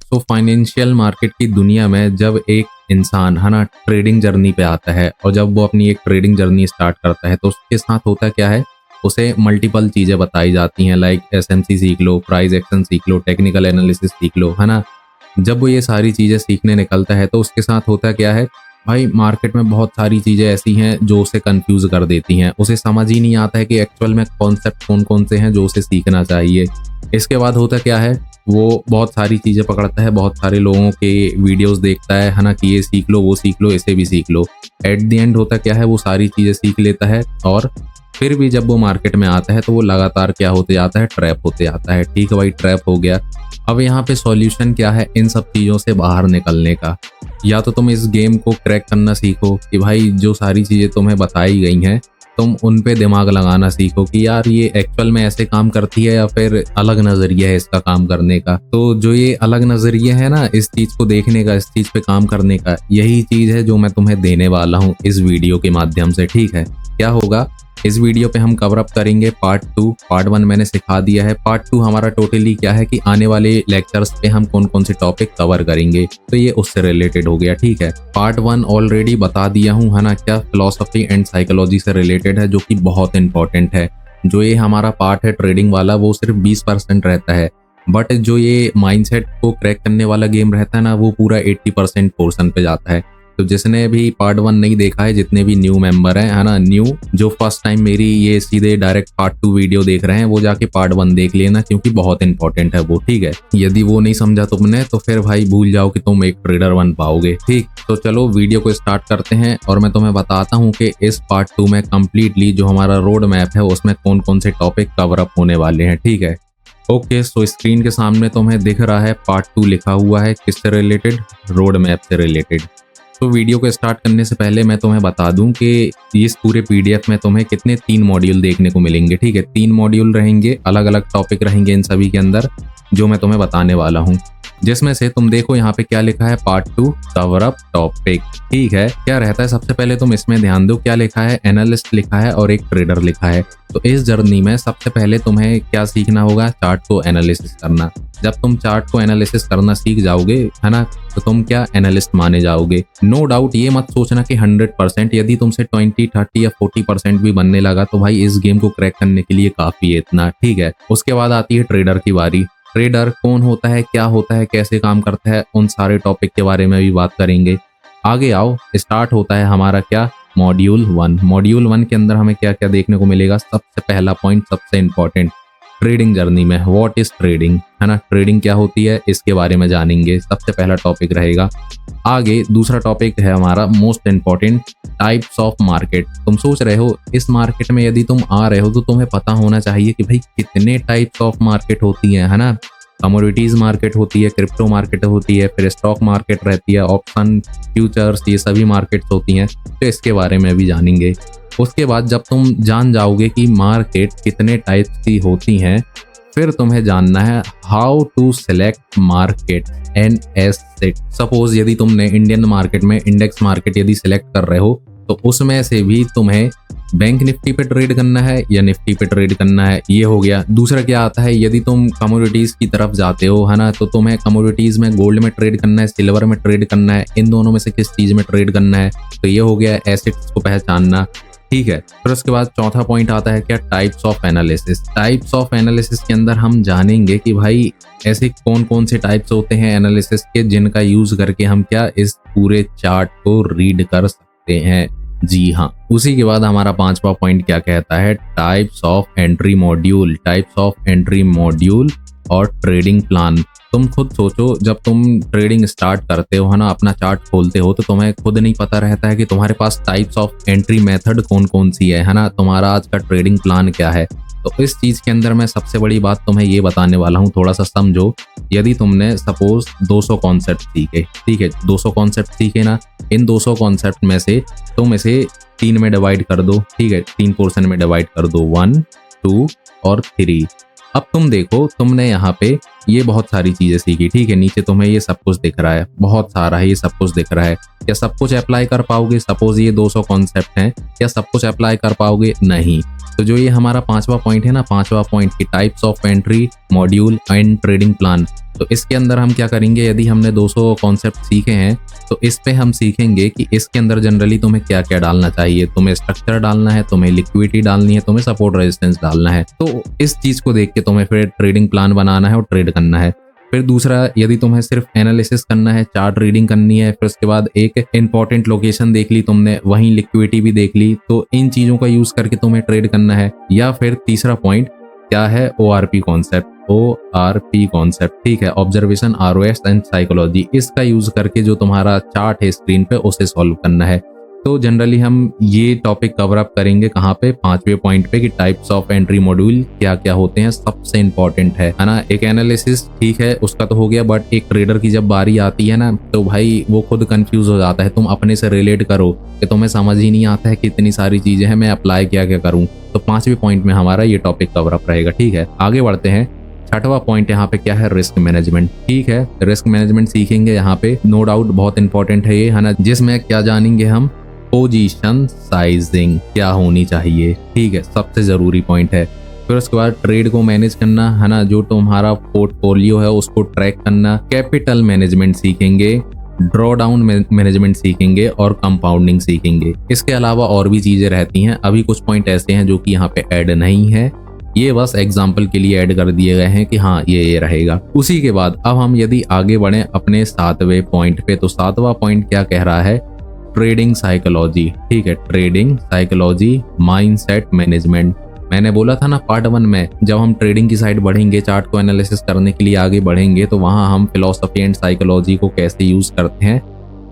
So financial market की दुनिया में जब एक इंसान है ना ट्रेडिंग जर्नी पे आता है और जब वो अपनी एक ट्रेडिंग जर्नी स्टार्ट करता है तो उसके साथ होता क्या है, उसे मल्टीपल चीज़ें बताई जाती हैं, लाइक एसएमसी सीख लो, प्राइस एक्शन सीख लो, टेक्निकल एनालिसिस सीख लो, है ना। जब वो ये सारी चीज़ें सीखने निकलता है तो उसके साथ होता क्या है भाई, मार्केट में बहुत सारी चीज़ें ऐसी हैं जो उसे कंफ्यूज कर देती हैं, उसे समझ ही नहीं आता है कि एक्चुअल में कॉन्सेप्ट कौन कौन से हैं जो उसे सीखना चाहिए। इसके बाद होता क्या है, वो बहुत सारी चीज़ें पकड़ता है, बहुत सारे लोगों के वीडियोस देखता है ना, कि ये सीख लो, वो सीख लो, इसे भी सीख लो। एट द एंड होता क्या है, वो सारी चीज़ें सीख लेता है और फिर भी जब वो मार्केट में आता है तो वो लगातार क्या होते जाता है, ट्रैप होते जाता है। ठीक है भाई, ट्रैप हो गया। अब यहाँ पे सॉल्यूशन क्या है इन सब चीज़ों से बाहर निकलने का? या तो तुम इस गेम को क्रैक करना सीखो कि भाई जो सारी चीज़ें तुम्हें बताई गई हैं तुम उन पे दिमाग लगाना सीखो कि यार ये एक्चुअल में ऐसे काम करती है या फिर अलग नज़रिया है इसका काम करने का। तो जो ये अलग नज़रिया है ना इस चीज़ को देखने का, इस चीज़ पे काम करने का, यही चीज़ है जो मैं तुम्हें देने वाला हूँ इस वीडियो के माध्यम से। ठीक है, क्या होगा इस वीडियो पे हम कवर अप करेंगे पार्ट 2। पार्ट 1 मैंने सिखा दिया है, पार्ट 2 हमारा टोटली क्या है कि आने वाले लेक्चर्स पे हम कौन कौन से टॉपिक कवर करेंगे, तो ये उससे रिलेटेड हो गया। ठीक है, पार्ट 1 ऑलरेडी बता दिया हूँ, है ना, क्या फिलोसफी एंड साइकोलॉजी से रिलेटेड है, जो कि बहुत इंपॉर्टेंट है। जो ये हमारा पार्ट है ट्रेडिंग वाला वो सिर्फ 20% रहता है, बट जो ये माइंडसेट को क्रैक करने वाला गेम रहता है ना वो पूरा 80% पोर्शन पे जाता है। तो जिसने भी पार्ट 1 नहीं देखा है, जितने भी न्यू मेंबर हैं, है ना, न्यू जो फर्स्ट टाइम मेरी ये सीधे डायरेक्ट पार्ट 2 वीडियो देख रहे हैं, वो जाके पार्ट 1 देख लेना क्योंकि बहुत इंपॉर्टेंट है वो। ठीक है, यदि वो नहीं समझा तुमने तो फिर भाई भूल जाओ कि तुम एक ट्रेडर बन पाओगे। ठीक, तो चलो वीडियो को स्टार्ट करते हैं और मैं तुम्हें बताता हूँ कि इस पार्ट 2 में कम्प्लीटली जो हमारा रोड मैप है उसमें कौन कौन से टॉपिक कवर अप होने वाले हैं। ठीक है, ओके, सो स्क्रीन के सामने तुम्हें दिख रहा है पार्ट 2 लिखा हुआ है, किससे रिलेटेड, रोड मैप से रिलेटेड। तो वीडियो को स्टार्ट करने से पहले मैं तुम्हें बता दूं कि इस पूरे पीडीएफ में तुम्हें कितने 3 मॉड्यूल देखने को मिलेंगे। ठीक है, 3 मॉड्यूल रहेंगे, अलग अलग टॉपिक रहेंगे इन सभी के अंदर जो मैं तुम्हें बताने वाला हूं, जिसमें से तुम देखो यहाँ पे क्या लिखा है, पार्ट 2 कवर अप टॉपिक। ठीक है, क्या रहता है, सबसे पहले तुम इसमें ध्यान दो, क्या लिखा है, एनालिस्ट लिखा है और एक ट्रेडर लिखा है। तो इस जर्नी में सबसे पहले तुम्हें क्या सीखना होगा, चार्ट को एनालिसिस करना। जब तुम चार्ट को एनालिसिस करना सीख जाओगे, है ना, तो तुम क्या एनालिस्ट माने जाओगे। नो डाउट, ये मत सोचना कि 100%, यदि तुमसे 20, 30 या 40% भी बनने लगा तो भाई इस गेम को क्रैक करने के लिए काफी है इतना। ठीक है, उसके बाद आती है ट्रेडर की बारी। ट्रेडर कौन होता है, क्या होता है, कैसे काम करता है, उन सारे टॉपिक के बारे में भी बात करेंगे। आगे आओ, स्टार्ट होता है हमारा क्या, मॉड्यूल 1। मॉड्यूल 1 के अंदर हमें क्या क्या देखने को मिलेगा, सबसे पहला पॉइंट, सबसे इंपॉर्टेंट, ट्रेडिंग जर्नी में व्हाट इज ट्रेडिंग, है ना, ट्रेडिंग क्या होती है इसके बारे में जानेंगे, सबसे पहला टॉपिक रहेगा। आगे दूसरा टॉपिक है हमारा most important, types of market. तुम सोच रहे हो इस मार्केट में यदि तुम आ रहे हो तो तुम्हें पता होना चाहिए कि भाई कितने टाइप्स ऑफ मार्केट होती है ना। कमोडिटीज मार्केट होती है, क्रिप्टो मार्केट होती है, फिर स्टॉक मार्केट रहती है, ऑप्शन, फ्यूचर्स, ये सभी मार्केट्स होती हैं, तो इसके बारे में भी जानेंगे। उसके बाद जब तुम जान जाओगे कि मार्केट कितने टाइप्स की होती हैं, फिर तुम्हें जानना है how to select market and asset. Suppose यदि तुमने इंडियन मार्केट में इंडेक्स मार्केट यदि सेलेक्ट कर रहे हो तो उसमें से भी तुम्हें बैंक निफ्टी पे ट्रेड करना है या निफ्टी पे ट्रेड करना है, ये हो गया। दूसरा क्या आता है, यदि तुम कमोडिटीज की तरफ जाते हो, है ना, तो तुम्हें कमोडिटीज में गोल्ड में ट्रेड करना है, सिल्वर में ट्रेड करना है, इन दोनों में से किस चीज में ट्रेड करना है, तो ये हो गया एसेट्स को पहचानना। ठीक है, फिर उसके बाद चौथा पॉइंट आता है क्या, types of analysis. Types of analysis के अंदर हम जानेंगे कि भाई ऐसे कौन कौन से टाइप्स होते हैं एनालिसिस के जिनका यूज करके हम क्या इस पूरे चार्ट को रीड कर सकते हैं। जी हाँ, उसी के बाद हमारा 5वां पॉइंट क्या कहता है, types of entry module. Types of entry module और ट्रेडिंग प्लान। तुम खुद सोचो, जब तुम ट्रेडिंग स्टार्ट करते हो, है ना, अपना चार्ट खोलते हो, तो तुम्हें खुद नहीं पता रहता है कि तुम्हारे पास टाइप्स ऑफ एंट्री मेथड कौन कौन सी है ना, तुम्हारा आज का ट्रेडिंग प्लान क्या है। तो इस चीज के अंदर मैं सबसे बड़ी बात तुम्हें ये बताने वाला हूँ, थोड़ा सा समझो। यदि तुमने सपोज 200 कॉन्सेप्ट सीखे, ठीक है, 200 कॉन्सेप्ट सीखे ना, इन 200 कॉन्सेप्ट में से तुम इसे 3 में डिवाइड कर दो। ठीक है, 3 पोर्शन में डिवाइड कर दो, 1, 2 और 3। अब तुम देखो, तुमने यहाँ पे ये बहुत सारी चीजें सीखी। ठीक है, नीचे तुम्हें ये सब कुछ दिख रहा है, बहुत सारा है, ये सब कुछ दिख रहा है। क्या सब कुछ अप्लाई कर पाओगे? सपोज ये 200 कॉन्सेप्ट हैं, क्या सब कुछ अप्लाई कर पाओगे? नहीं। तो जो ये हमारा पांचवा पॉइंट है ना, पांचवा पॉइंट की types of entry module and trading plan, तो इसके अंदर हम क्या करेंगे, यदि हमने 200 कॉन्सेप्ट सीखे हैं तो इस पे हम सीखेंगे कि इसके अंदर जनरली तुम्हें क्या क्या डालना चाहिए। तुम्हें स्ट्रक्चर डालना है, तुम्हें लिक्विडिटी डालनी है, तुम्हें सपोर्ट रेजिस्टेंस डालना है। तो इस चीज को देख के तुम्हें फिर ट्रेडिंग प्लान बनाना है और ट्रेड करना है। फिर दूसरा, यदि तुम्हें सिर्फ एनालिसिस करना है, चार्ट रीडिंग करनी है, फिर उसके बाद एक इंपॉर्टेंट लोकेशन देख ली तुमने, वहीं लिक्विडिटी भी देख ली, तो इन चीजों का यूज करके तुम्हें ट्रेड करना है। या फिर तीसरा पॉइंट क्या है, ORP कॉन्सेप्ट, ORP कॉन्सेप्ट, ठीक है, ऑब्जर्वेशन, ROS एंड साइकोलॉजी, इसका यूज करके जो तुम्हारा चार्ट है स्क्रीन पे उसे सॉल्व करना है। तो जनरली हम ये टॉपिक कवर अप करेंगे कहाँ पे, पांचवें पॉइंट पे कि टाइप्स ऑफ एंट्री मॉड्यूल क्या क्या होते हैं, सबसे इंपॉर्टेंट है ना। एक एनालिसिस ठीक है उसका तो हो गया, बट एक ट्रेडर की जब बारी आती है ना तो भाई वो खुद कंफ्यूज हो जाता है। तुम अपने से रिलेट करो कि तुम्हें समझ ही नहीं आता है कि इतनी सारी चीजें हैं, मैं अप्लाई क्या क्या करूँ। तो पांचवें पॉइंट में हमारा ये टॉपिक कवर अप रहेगा, ठीक है। आगे बढ़ते हैं, छठवां पॉइंट यहाँ पे क्या है, रिस्क मैनेजमेंट, ठीक है। रिस्क मैनेजमेंट सीखेंगे यहाँ पे, नो डाउट बहुत इंपॉर्टेंट है ये, है ना, जिसमें क्या जानेंगे हम, पोजीशन साइजिंग क्या होनी चाहिए, ठीक है, सबसे जरूरी पॉइंट है। फिर उसके बाद ट्रेड को मैनेज करना, है ना, जो तुम्हारा पोर्टफोलियो है उसको ट्रैक करना, कैपिटल मैनेजमेंट सीखेंगे, ड्रॉ डाउन मैनेजमेंट सीखेंगे और कंपाउंडिंग सीखेंगे। इसके अलावा और भी चीजें रहती हैं, अभी कुछ पॉइंट ऐसे हैं जो कि यहाँ पे ऐड नहीं है, ये बस एग्जाम्पल के लिए ऐड कर दिए गए हैं कि हाँ ये रहेगा। उसी के बाद अब हम यदि आगे बढ़े अपने सातवें पॉइंट पे, तो सातवां पॉइंट क्या कह रहा है, ट्रेडिंग साइकोलॉजी, ठीक है, ट्रेडिंग साइकोलॉजी, माइंडसेट मैनेजमेंट। मैंने बोला था ना पार्ट 1 में, जब हम ट्रेडिंग की साइड बढ़ेंगे, चार्ट को एनालिसिस करने के लिए आगे बढ़ेंगे, तो वहां हम फिलॉसफी एंड साइकोलॉजी को कैसे यूज करते हैं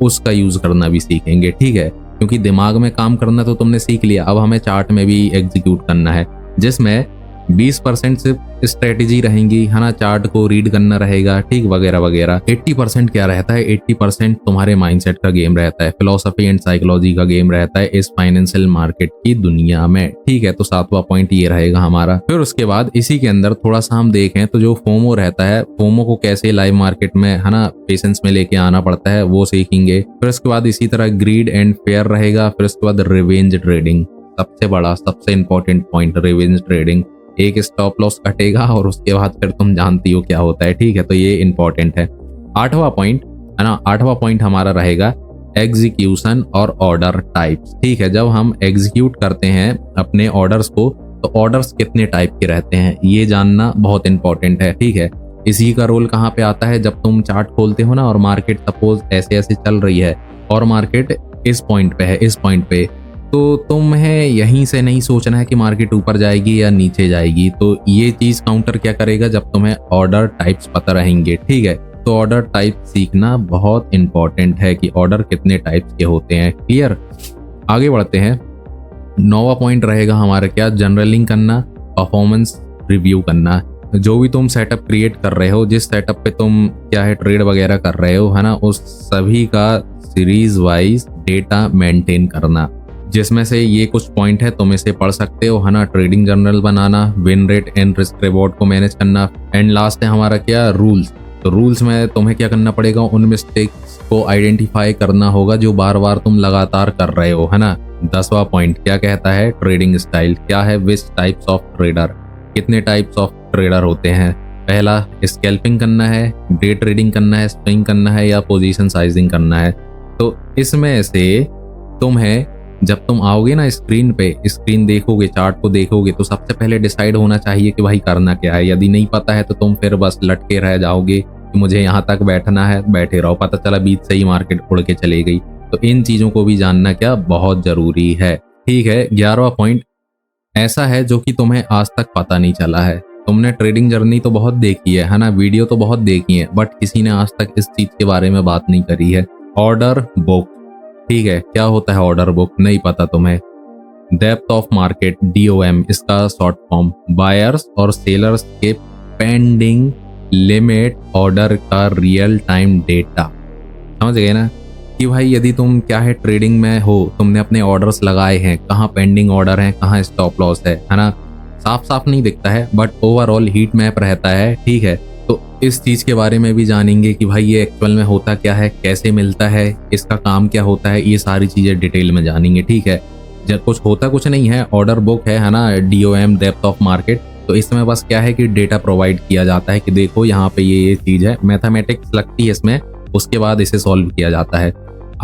उसका यूज करना भी सीखेंगे, ठीक है। क्योंकि दिमाग में काम करना तो तुमने सीख लिया, अब हमें चार्ट में भी एग्जीक्यूट करना है, जिसमें 20% सिर्फ स्ट्रेटेजी रहेंगी, है ना, चार्ट को रीड करना रहेगा, ठीक, वगैरह वगैरह। 80% क्या रहता है, 80% तुम्हारे माइंडसेट का गेम रहता है, फिलॉसफी एंड साइकोलॉजी का गेम रहता है इस फाइनेंशियल मार्केट की दुनिया में, ठीक है। तो सातवां पॉइंट ये रहेगा हमारा। फिर उसके बाद इसी के अंदर थोड़ा सा हम देखें तो जो फोमो रहता है, फोमो को कैसे लाइव मार्केट में, है ना, पेशेंस में लेके आना पड़ता है, वो सीखेंगे। फिर उसके बाद इसी तरह ग्रीड एंड फेयर रहेगा। फिर उसके बाद रिवेंज ट्रेडिंग, सबसे बड़ा सबसे इंपॉर्टेंट पॉइंट, रिवेंज ट्रेडिंग, एक स्टॉप लॉस कटेगा और उसके बाद फिर तुम जानती हो क्या होता है, ठीक है। तो ये इंपॉर्टेंट है। आठवां पॉइंट, है ना, आठवां पॉइंट हमारा रहेगा एग्जीक्यूशन और ऑर्डर टाइप्स, ठीक है। जब हम एग्जीक्यूट करते हैं अपने ऑर्डर्स को, तो ऑर्डर्स कितने टाइप के रहते हैं ये जानना बहुत इंपॉर्टेंट है, ठीक है। इसी का रोल कहाँ पे आता है, जब तुम चार्ट खोलते हो ना और मार्केट सपोज ऐसे ऐसे चल रही है और मार्केट इस पॉइंट पे है, इस पॉइंट पे, तो तुम्हें यहीं से नहीं सोचना है कि मार्केट ऊपर जाएगी या नीचे जाएगी। तो ये चीज काउंटर क्या करेगा, जब तुम्हें ऑर्डर टाइप्स पता रहेंगे, ठीक है। तो ऑर्डर टाइप सीखना बहुत इंपॉर्टेंट है कि ऑर्डर कितने टाइप्स के होते हैं, क्लियर। आगे बढ़ते हैं, 9वां पॉइंट रहेगा हमारा क्या, जर्नलिंग करना, परफॉर्मेंस रिव्यू करना। जो भी तुम सेटअप क्रिएट कर रहे हो, जिस सेटअप पे तुम क्या है ट्रेड वगैरह कर रहे हो, है ना, उस सभी का सीरीज वाइज डेटा मेंटेन करना, जिसमें से ये कुछ पॉइंट है तुम इसे पढ़ सकते हो, है ना। Trading journal banana, win rate and risk reward को मैनेज करना, एंड लास्ट है हमारा क्या, रूल्स। तो रूल्स में तुम्हें क्या करना पड़ेगा, उन मिस्टेक्स को आइडेंटिफाई करना होगा जो बार बार तुम लगातार कर रहे हो, है ना। 10वां पॉइंट क्या कहता है, ट्रेडिंग स्टाइल क्या है, विच टाइप्स ऑफ ट्रेडर, कितने टाइप्स ऑफ ट्रेडर होते हैं। पहला स्कैल्पिंग करना है, डे ट्रेडिंग करना है, स्विंग करना है या पोजीशन साइजिंग करना है। तो इसमें से तुम्हें जब तुम आओगे ना स्क्रीन पे, स्क्रीन देखोगे, चार्ट को देखोगे, तो सबसे पहले डिसाइड होना चाहिए कि भाई करना क्या है। यदि नहीं पता है तो तुम फिर बस लटके रह जाओगे कि मुझे यहाँ तक बैठना है, बैठे रहो, पता चला बीच से ही मार्केट उड़ के चली गई। तो इन चीजों को भी जानना क्या बहुत जरूरी है, ठीक है। 11वां पॉइंट ऐसा है जो कि तुम्हें आज तक पता नहीं चला है। तुमने ट्रेडिंग जर्नी तो बहुत देखी है ना, वीडियो तो बहुत देखी है, बट किसी ने आज तक इस चीज के बारे में बात नहीं करी है, ऑर्डर बुक, ठीक है। क्या होता है ऑर्डर बुक, नहीं पता तुम्हें। डेप्थ ऑफ मार्केट, DOM इसका शॉर्ट फॉर्म, बायर्स और सेलर्स के पेंडिंग लिमिट ऑर्डर का रियल टाइम डेटा, समझ गए ना। कि भाई यदि तुम क्या है ट्रेडिंग में हो, तुमने अपने ऑर्डर्स लगाए हैं, कहाँ पेंडिंग ऑर्डर है, कहाँ स्टॉप लॉस है ना, साफ साफ नहीं दिखता है, बट ओवरऑल हीट मैप रहता है, ठीक है। तो इस चीज के बारे में भी जानेंगे कि भाई ये एक्चुअल में होता क्या है, कैसे मिलता है, इसका काम क्या होता है, ये सारी चीजें डिटेल में जानेंगे, ठीक है। कुछ होता कुछ नहीं है, ऑर्डर बुक है ना, DOM डेप्थ ऑफ मार्केट। तो इसमें बस क्या है कि डेटा प्रोवाइड किया जाता है कि देखो यहाँ पे ये चीज़ है, मैथमेटिक्स लगती है इसमें, उसके बाद इसे सॉल्व किया जाता है।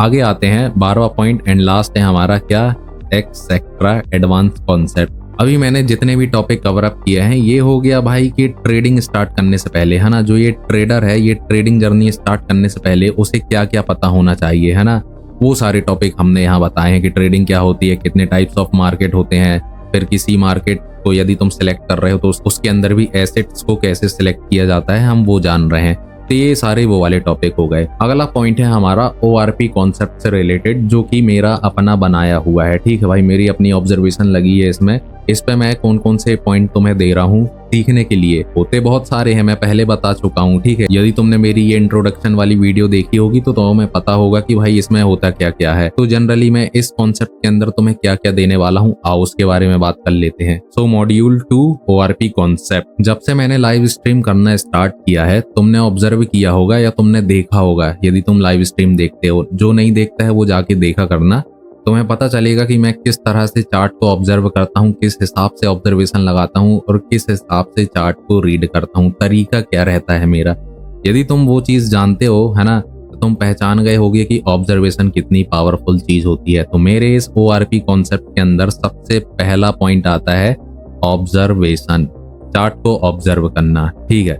आगे आते हैं 12वां पॉइंट एंड लास्ट है हमारा क्या, एक्सेट्रा एडवांस कॉन्सेप्ट। अभी मैंने जितने भी टॉपिक कवर अप किए हैं ये हो गया भाई कि ट्रेडिंग स्टार्ट करने से पहले, है ना, जो ये ट्रेडर है ये ट्रेडिंग जर्नी स्टार्ट करने से पहले उसे क्या क्या पता होना चाहिए, है ना, वो सारे टॉपिक हमने यहाँ बताए हैं कि ट्रेडिंग क्या होती है, कितने टाइप्स ऑफ मार्केट होते हैं, फिर किसी मार्केट को यदि तुम सिलेक्ट कर रहे हो तो उसके अंदर भी एसेट्स को कैसे सिलेक्ट किया जाता है हम वो जान रहे हैं। तो ये सारे वो वाले टॉपिक हो गए। अगला पॉइंट है हमारा ORP कॉन्सेप्ट से रिलेटेड, जो कि मेरा अपना बनाया हुआ है। ठीक है भाई, मेरी अपनी ऑब्जर्वेशन लगी है इसमें। इस पे मैं कौन कौन से पॉइंट तुम्हें दे रहा हूँ सीखने के लिए, होते बहुत सारे हैं, मैं पहले बता चुका हूँ। ठीक है, यदि तुमने मेरी ये इंट्रोडक्शन वाली वीडियो देखी होगी तो तुम्हें पता होगा कि भाई इसमें होता क्या क्या है। तो जनरली मैं इस कॉन्सेप्ट के अंदर तुम्हें क्या क्या देने वाला हूँ, आओ उसके बारे में बात कर लेते हैं। सो मॉड्यूल 2 ORP कॉन्सेप्ट। जब से मैंने लाइव स्ट्रीम करना स्टार्ट किया है तुमने ऑब्जर्व किया होगा या तुमने देखा होगा, यदि तुम लाइव स्ट्रीम देखते हो, जो नहीं देखता है वो जाके देखा करना, तुम्हें पता चलेगा कि मैं किस तरह से चार्ट को ऑब्जर्व करता हूँ, किस हिसाब से ऑब्जर्वेशन लगाता हूँ और किस हिसाब से चार्ट को रीड करता हूँ, तरीका क्या रहता है मेरा। यदि तुम वो चीज़ जानते हो, है ना, तो तुम पहचान गए होगे कि ऑब्जर्वेशन कितनी पावरफुल चीज़ होती है। तो मेरे इस ORP कॉन्सेप्ट के अंदर सबसे पहला पॉइंट आता है ऑब्जर्वेशन, चार्ट को ऑब्जर्व करना। ठीक है,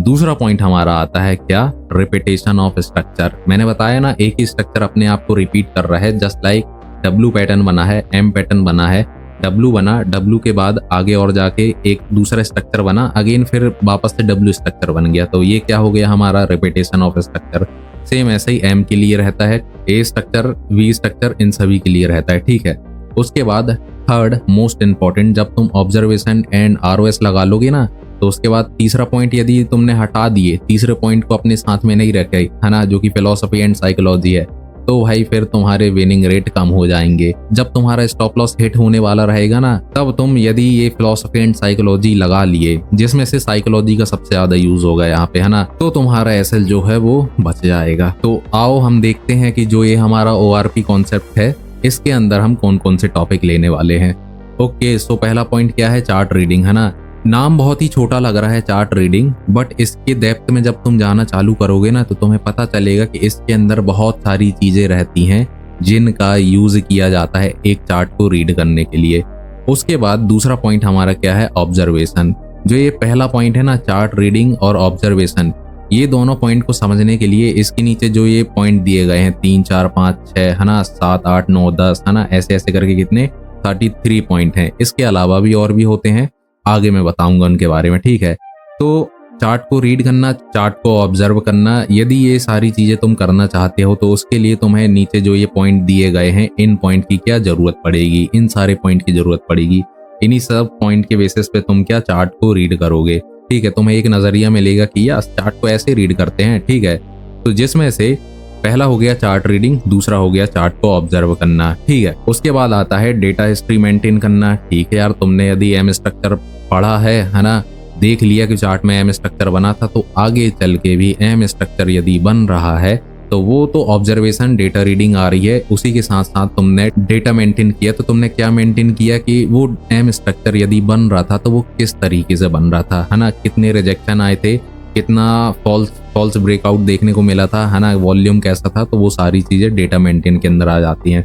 दूसरा पॉइंट हमारा आता है क्या, रिपीटेशन ऑफ स्ट्रक्चर। मैंने बताया ना, एक ही स्ट्रक्चर अपने आप को रिपीट कर रहा है, जस्ट लाइक W पैटर्न बना है, M पैटर्न बना है, W बना, W के बाद आगे और जाके एक दूसरा स्ट्रक्चर बना, अगेन फिर वापस से W स्ट्रक्चर बन गया। तो ये क्या हो गया हमारा, रिपीटेशन ऑफ स्ट्रक्चर। सेम ऐसे ही M के लिए रहता है, A स्ट्रक्चर, V स्ट्रक्चर, इन सभी के लिए रहता है। ठीक है, उसके बाद थर्ड मोस्ट इंपॉर्टेंट, जब तुम ऑब्जर्वेशन एंड ROS लगा लोगे ना, तो उसके बाद तीसरा पॉइंट यदि तुमने हटा दिए, तीसरे पॉइंट को अपने साथ में नहीं रखे, है ना, जो कि फिलोसफी एंड साइकोलॉजी है, तो भाई फिर तुम्हारे विनिंग रेट कम हो जाएंगे। जब तुम्हारा स्टॉप लॉस हिट होने वाला रहेगा ना, तब तुम यदि ये फिलोसफी एंड साइकोलॉजी लगा लिए, जिसमें से साइकोलॉजी का सबसे ज्यादा यूज होगा यहाँ पे, है ना, तो तुम्हारा एसएल जो है वो बच जाएगा। तो आओ हम देखते हैं कि जो ये हमारा ORP कॉन्सेप्ट है इसके अंदर हम कौन कौन से टॉपिक लेने वाले हैं। ओके, सो पहला पॉइंट क्या है, चार्ट रीडिंग, है ना। नाम बहुत ही छोटा लग रहा है चार्ट रीडिंग, बट इसके डेप्थ में जब तुम जाना चालू करोगे ना तो तुम्हें पता चलेगा कि इसके अंदर बहुत सारी चीजें रहती हैं जिनका यूज किया जाता है एक चार्ट को रीड करने के लिए। उसके बाद दूसरा पॉइंट हमारा क्या है, ऑब्जर्वेशन। जो ये पहला पॉइंट है ना, चार्ट रीडिंग और ऑब्जर्वेशन, ये दोनों पॉइंट को समझने के लिए इसके नीचे जो ये पॉइंट दिए गए हैं 3 4 5 6, है ना, 7 8 9 10, है ना, ऐसे ऐसे करके कितने 33 पॉइंट हैं। इसके अलावा भी और भी होते हैं, आगे मैं बताऊंगा उनके बारे में। ठीक है, तो चार्ट को रीड करना, चार्ट को ऑब्जर्व करना, यदि ये सारी चीजें तुम करना चाहते हो तो उसके लिए तुम्हें नीचे जो ये पॉइंट दिए गए हैं, इन पॉइंट की क्या जरूरत पड़ेगी, इन सारे पॉइंट की जरूरत पड़ेगी। इन्हीं सब पॉइंट के बेसिस पे तुम क्या चार्ट को रीड करोगे। ठीक है, तुम्हें एक नजरिया मिलेगा कि यार चार्ट को ऐसे रीड करते हैं। ठीक है, तो जिसमें से पहला हो गया चार्ट रीडिंग, दूसरा हो गया चार्ट को ऑब्जर्व करना। ठीक है, उसके बाद आता है डेटा हिस्ट्री मेंटेन करना। ठीक है यार, तुमने यदि M स्ट्रक्चर पढ़ा है ना, देख लिया कि चार्ट में M स्ट्रक्चर बना था, तो आगे चल के भी M स्ट्रक्चर यदि बन रहा है तो वो तो ऑब्जर्वेशन डेटा रीडिंग आ रही है, उसी के साथ साथ तुमने डेटा मेंटेन किया। तो तुमने क्या मेंटेन किया कि वो M स्ट्रक्चर यदि बन रहा था तो वो किस तरीके से बन रहा था, है ना, कितने रिजेक्शन आए थे, कितना फॉल्स ब्रेकआउट देखने को मिला था, है ना, वॉल्यूम कैसा था, तो वो सारी चीजें डेटा मेंटेन के अंदर आ जाती हैं।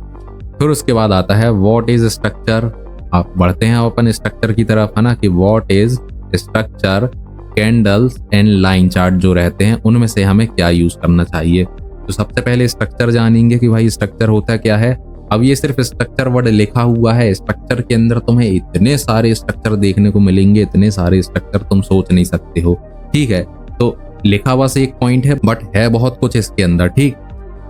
फिर उसके बाद आता है व्हाट इज स्ट्रक्चर। आप बढ़ते हैं अपन स्ट्रक्चर की तरफ, है ना, कि what is structure, candles and line chart जो रहते हैं उनमें से हमें क्या यूज करना चाहिए। तो सबसे पहले स्ट्रक्चर जानेंगे कि भाई स्ट्रक्चर होता क्या है। अब ये सिर्फ स्ट्रक्चर वर्ड लिखा हुआ है, स्ट्रक्चर के अंदर तुम्हें इतने सारे स्ट्रक्चर देखने को मिलेंगे, इतने सारे स्ट्रक्चर तुम सोच नहीं सकते हो। ठीक है, तो लिखा बस एक पॉइंट है बट है बहुत कुछ इसके अंदर। ठीक,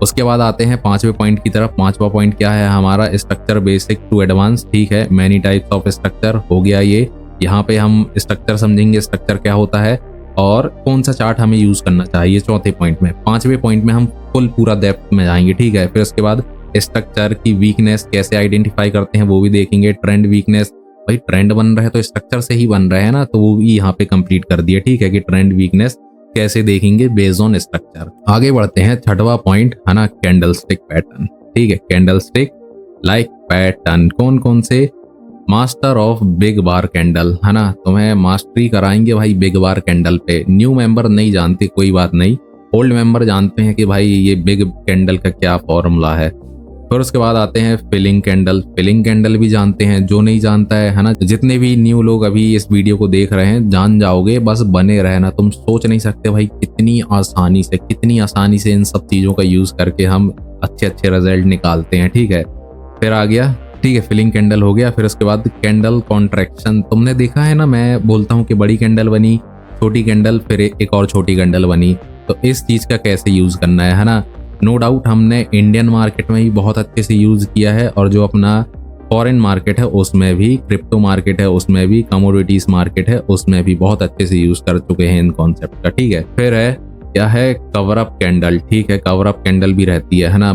उसके बाद आते हैं 5वें पॉइंट की तरफ। 5वां पॉइंट क्या है हमारा, स्ट्रक्चर बेसिक टू एडवांस। ठीक है, मैनी टाइप्स ऑफ स्ट्रक्चर हो गया ये। यहाँ पे हम स्ट्रक्चर समझेंगे, स्ट्रक्चर क्या होता है और कौन सा चार्ट हमें यूज करना चाहिए चौथे पॉइंट में। 5वें पॉइंट में हम फुल पूरा डेप्थ में जाएंगे। ठीक है, फिर उसके बाद स्ट्रक्चर की वीकनेस कैसे आइडेंटिफाई करते हैं वो भी देखेंगे। ट्रेंड वीकनेस, भाई ट्रेंड बन रहा है तो स्ट्रक्चर से ही बन रहा है ना, तो वो भी यहाँ पे कंप्लीट कर दिया। ठीक है, कि ट्रेंड वीकनेस कैसे देखेंगे बेस्ड ऑन स्ट्रक्चर। आगे बढ़ते हैं 6वां पॉइंट, है ना, कैंडलस्टिक पैटर्न। ठीक है, कैंडलस्टिक लाइक पैटर्न। कौन कौन से? Master of big bar candle, है ना, तुम्हें मास्टरी कराएंगे भाई बिग बार कैंडल पे। न्यू मेंबर नहीं जानते, कोई बात नहीं, ओल्ड मेंबर जानते हैं कि भाई ये बिग कैंडल का क्या फॉर्मूला है। फिर उसके बाद आते हैं फिलिंग कैंडल। फिलिंग कैंडल भी जानते हैं, जो नहीं जानता है ना, जितने भी न्यू लोग अभी इस वीडियो को देख रहे हैं जान जाओगे, बस बने रहना। तुम सोच नहीं सकते भाई कितनी आसानी से इन सब चीज़ों का यूज़ करके हम अच्छे अच्छे रिजल्ट निकालते हैं। ठीक है, फिर आ गया, ठीक है, फिलिंग कैंडल हो गया। फिर उसके बाद कैंडल कॉन्ट्रैक्शन। तुमने देखा है ना, मैं बोलता हूँ कि बड़ी कैंडल बनी, छोटी कैंडल, फिर एक और छोटी कैंडल बनी, तो इस चीज़ का कैसे यूज़ करना है ना। नो डाउट हमने इंडियन मार्केट में भी बहुत अच्छे से यूज़ किया है, और जो अपना फॉरेन मार्केट है उसमें भी, क्रिप्टो मार्केट है उसमें भी, कमोडिटीज मार्केट है उसमें भी बहुत अच्छे से यूज़ कर चुके हैं इन कॉन्सेप्ट का। ठीक है, फिर है क्या है, कवर अप कैंडल। ठीक है, कवर अप कैंडल भी रहती है ना।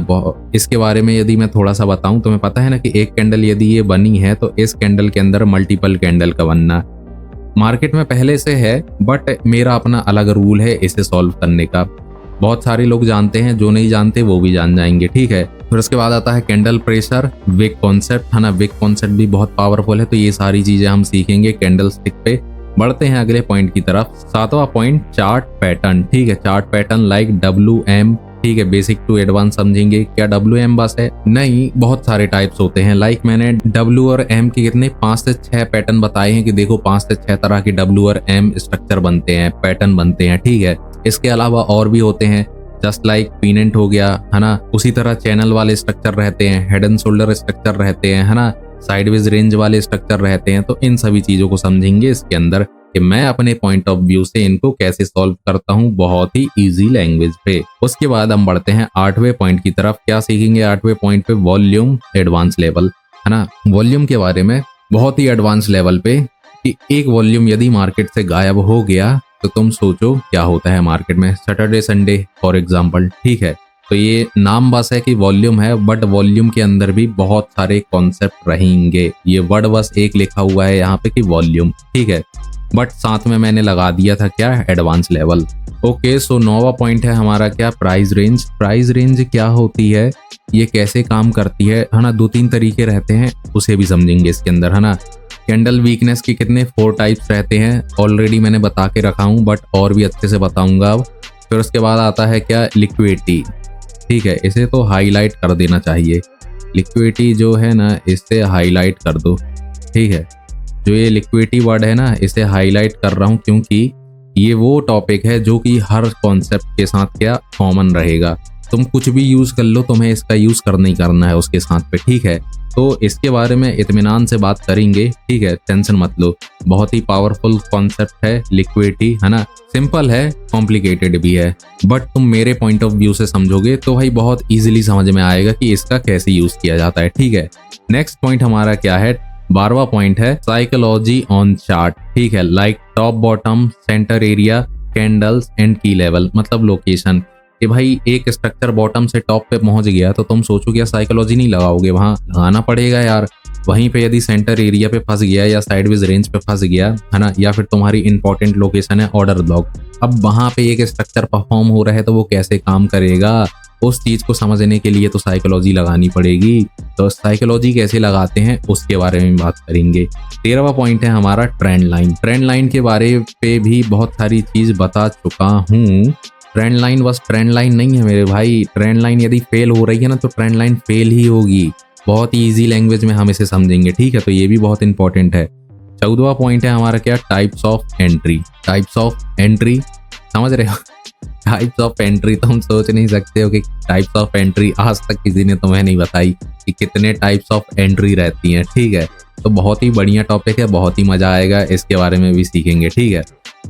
इसके बारे में यदि मैं थोड़ा सा बताऊं, तुम्हें पता है ना कि एक कैंडल यदि ये बनी है तो इस कैंडल के अंदर मल्टीपल कैंडल का बनना मार्केट में पहले से है, बट मेरा अपना अलग रूल है इसे सॉल्व करने का। बहुत सारे लोग जानते हैं, जो नहीं जानते वो भी जान जाएंगे। ठीक है, फिर उसके बाद आता है कैंडल प्रेशर, विक कॉन्सेप्ट, है ना। विक कॉन्सेप्ट भी बहुत पावरफुल है, तो ये सारी चीजें हम सीखेंगे कैंडल स्टिक पे। बढ़ते हैं अगले पॉइंट की तरफ। 7वां पॉइंट, चार्ट पैटर्न। ठीक है, चार्ट पैटर्न लाइक WM। ठीक है, बेसिक टू एडवांस समझेंगे। क्या WM बस है? नहीं, बहुत सारे टाइप्स होते हैं। लाइक मैंने W और M के कितने 5 से 6 पैटर्न बताए हैं कि देखो 5 से 6 तरह के W और M स्ट्रक्चर बनते हैं, पैटर्न बनते हैं। ठीक है, इसके अलावा और भी होते हैं, जस्ट लाइक पीनेंट हो गया, है ना। उसी तरह चैनल वाले स्ट्रक्चर रहते हैं, हेड एंड शोल्डर स्ट्रक्चर रहते हैं, है ना, साइडवेज रेंज वाले स्ट्रक्चर रहते हैं। तो इन सभी चीजों को समझेंगे इसके अंदर कि मैं अपने पॉइंट ऑफ व्यू से इनको कैसे सॉल्व करता हूँ, बहुत ही इजी लैंग्वेज पे। उसके बाद हम बढ़ते हैं 8वें पॉइंट की तरफ। क्या सीखेंगे 8वें पॉइंट पे? वॉल्यूम एडवांस लेवल, है ना। वॉल्यूम के बारे में बहुत ही एडवांस लेवल पे, कि एक वॉल्यूम यदि मार्केट से गायब हो गया तो तुम सोचो क्या होता है मार्केट में। सैटरडे संडे फॉर एग्जाम्पल, ठीक है, तो ये नाम बस है कि वॉल्यूम है, बट वॉल्यूम के अंदर भी बहुत सारे कॉन्सेप्ट रहेंगे। ये वर्ड बस एक लिखा हुआ है यहाँ पे कि वॉल्यूम, ठीक है, बट साथ में मैंने लगा दिया था क्या, एडवांस लेवल। ओके, सो 9वां पॉइंट है हमारा क्या, प्राइस रेंज। प्राइस रेंज क्या होती है, ये कैसे काम करती है ना। 2-3 तरीके रहते हैं, उसे भी समझेंगे इसके अंदर, है ना। कैंडल वीकनेस के कितने 4 टाइप्स रहते हैं, ऑलरेडी मैंने बता के रखा हूँ, बट और भी अच्छे से बताऊंगा अब। फिर उसके बाद आता है क्या, लिक्विडिटी। ठीक है, इसे तो हाईलाइट कर देना चाहिए, लिक्विडिटी जो है ना इसे हाईलाइट कर दो। ठीक है, जो ये लिक्विडिटी वर्ड है ना इसे हाईलाइट कर रहा हूँ क्योंकि ये वो टॉपिक है जो कि हर कॉन्सेप्ट के साथ क्या कॉमन रहेगा। तुम कुछ भी यूज कर लो, तुम्हें इसका यूज करना ही करना है उसके साथ पे। ठीक है, तो इसके बारे में इत्मीनान से बात करेंगे। ठीक है, टेंशन मत लो, बहुत ही पावरफुल कॉन्सेप्ट है लिक्विडिटी, है ना। सिंपल है, कॉम्प्लिकेटेड भी है, बट तुम मेरे पॉइंट ऑफ व्यू से समझोगे तो भाई बहुत इजीली समझ में आएगा कि इसका कैसे यूज किया जाता है। ठीक है, नेक्स्ट पॉइंट हमारा क्या है, 12वां पॉइंट है साइकोलॉजी ऑन चार्ट। ठीक है, like top bottom, centre area, candles and की लेवल, मतलब लोकेशन। कि भाई एक स्ट्रक्चर बॉटम से टॉप पे पहुंच गया तो तुम सोचो क्या साइकोलॉजी नहीं लगाओगे, वहां लगाना पड़ेगा यार। वहीं पे यदि सेंटर एरिया पे फंस गया या साइडवेज रेंज पे फंस गया, है ना, या फिर तुम्हारी इंपॉर्टेंट लोकेशन है ऑर्डर ब्लॉक, अब वहां पे एक स्ट्रक्चर परफॉर्म हो रहा है तो वो कैसे काम करेगा, उस चीज को समझने के लिए तो साइकोलॉजी लगानी पड़ेगी। तो साइकोलॉजी कैसे लगाते हैं उसके बारे में बात करेंगे। 13वां पॉइंट है हमारा ट्रेंड लाइन। ट्रेंड लाइन के बारे पे भी बहुत सारी चीज बता चुका हूँ। ट्रेंड लाइन बस ट्रेंड लाइन नहीं है मेरे भाई, ट्रेंड लाइन यदि फेल हो रही है ना तो ट्रेंड लाइन फेल ही होगी। बहुत ही ईजी लैंग्वेज में हम इसे समझेंगे। ठीक है, तो ये भी बहुत इंपॉर्टेंट है। 14वां पॉइंट है हमारा क्या, types of entry. Types of entry समझ रहे हो, टाइप्स ऑफ एंट्री तुम सोच नहीं सकते हो कि टाइप्स ऑफ एंट्री आज तक किसी ने तुम्हें नहीं बताई कि कितने टाइप्स ऑफ एंट्री रहती हैं। ठीक है, तो बहुत ही बढ़िया टॉपिक है, बहुत ही मजा आएगा, इसके बारे में भी सीखेंगे। ठीक है,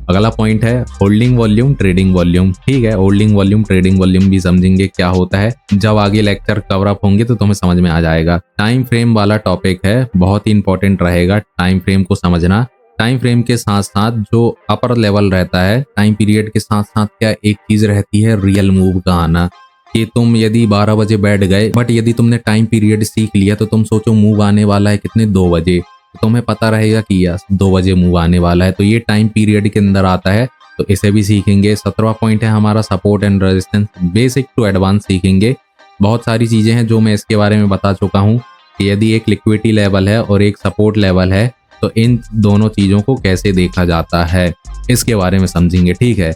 अगला पॉइंट है होल्डिंग वॉल्यूम, ट्रेडिंग वॉल्यूम। ठीक है, होल्डिंग वॉल्यूम, ट्रेडिंग वॉल्यूम भी समझेंगे क्या होता है। जब आगे लेक्चर कवर अप होंगे तो तुम्हें समझ में आ जाएगा। टाइम फ्रेम वाला टॉपिक है, बहुत ही इंपॉर्टेंट रहेगा टाइम फ्रेम को समझना। टाइम फ्रेम के साथ साथ जो अपर लेवल रहता है, टाइम पीरियड के साथ साथ क्या एक चीज रहती है, रियल मूव का आना। कि तुम यदि 12 बजे बैठ गए, बट यदि तुमने टाइम पीरियड सीख लिया तो तुम सोचो मूव आने वाला है कितने, 2 बजे, तो तुम्हें पता रहेगा कि यस 2 बजे मूव आने वाला है, तो ये टाइम पीरियड के अंदर आता है, तो इसे भी सीखेंगे। 17वां पॉइंट है हमारा support and resistance, basic to advance सीखेंगे। बहुत सारी चीजें हैं जो मैं इसके बारे में बता चुका हूँ, कि यदि एक लिक्विडिटी लेवल है और एक सपोर्ट लेवल है तो इन दोनों चीज़ों को कैसे देखा जाता है, इसके बारे में समझेंगे। ठीक है,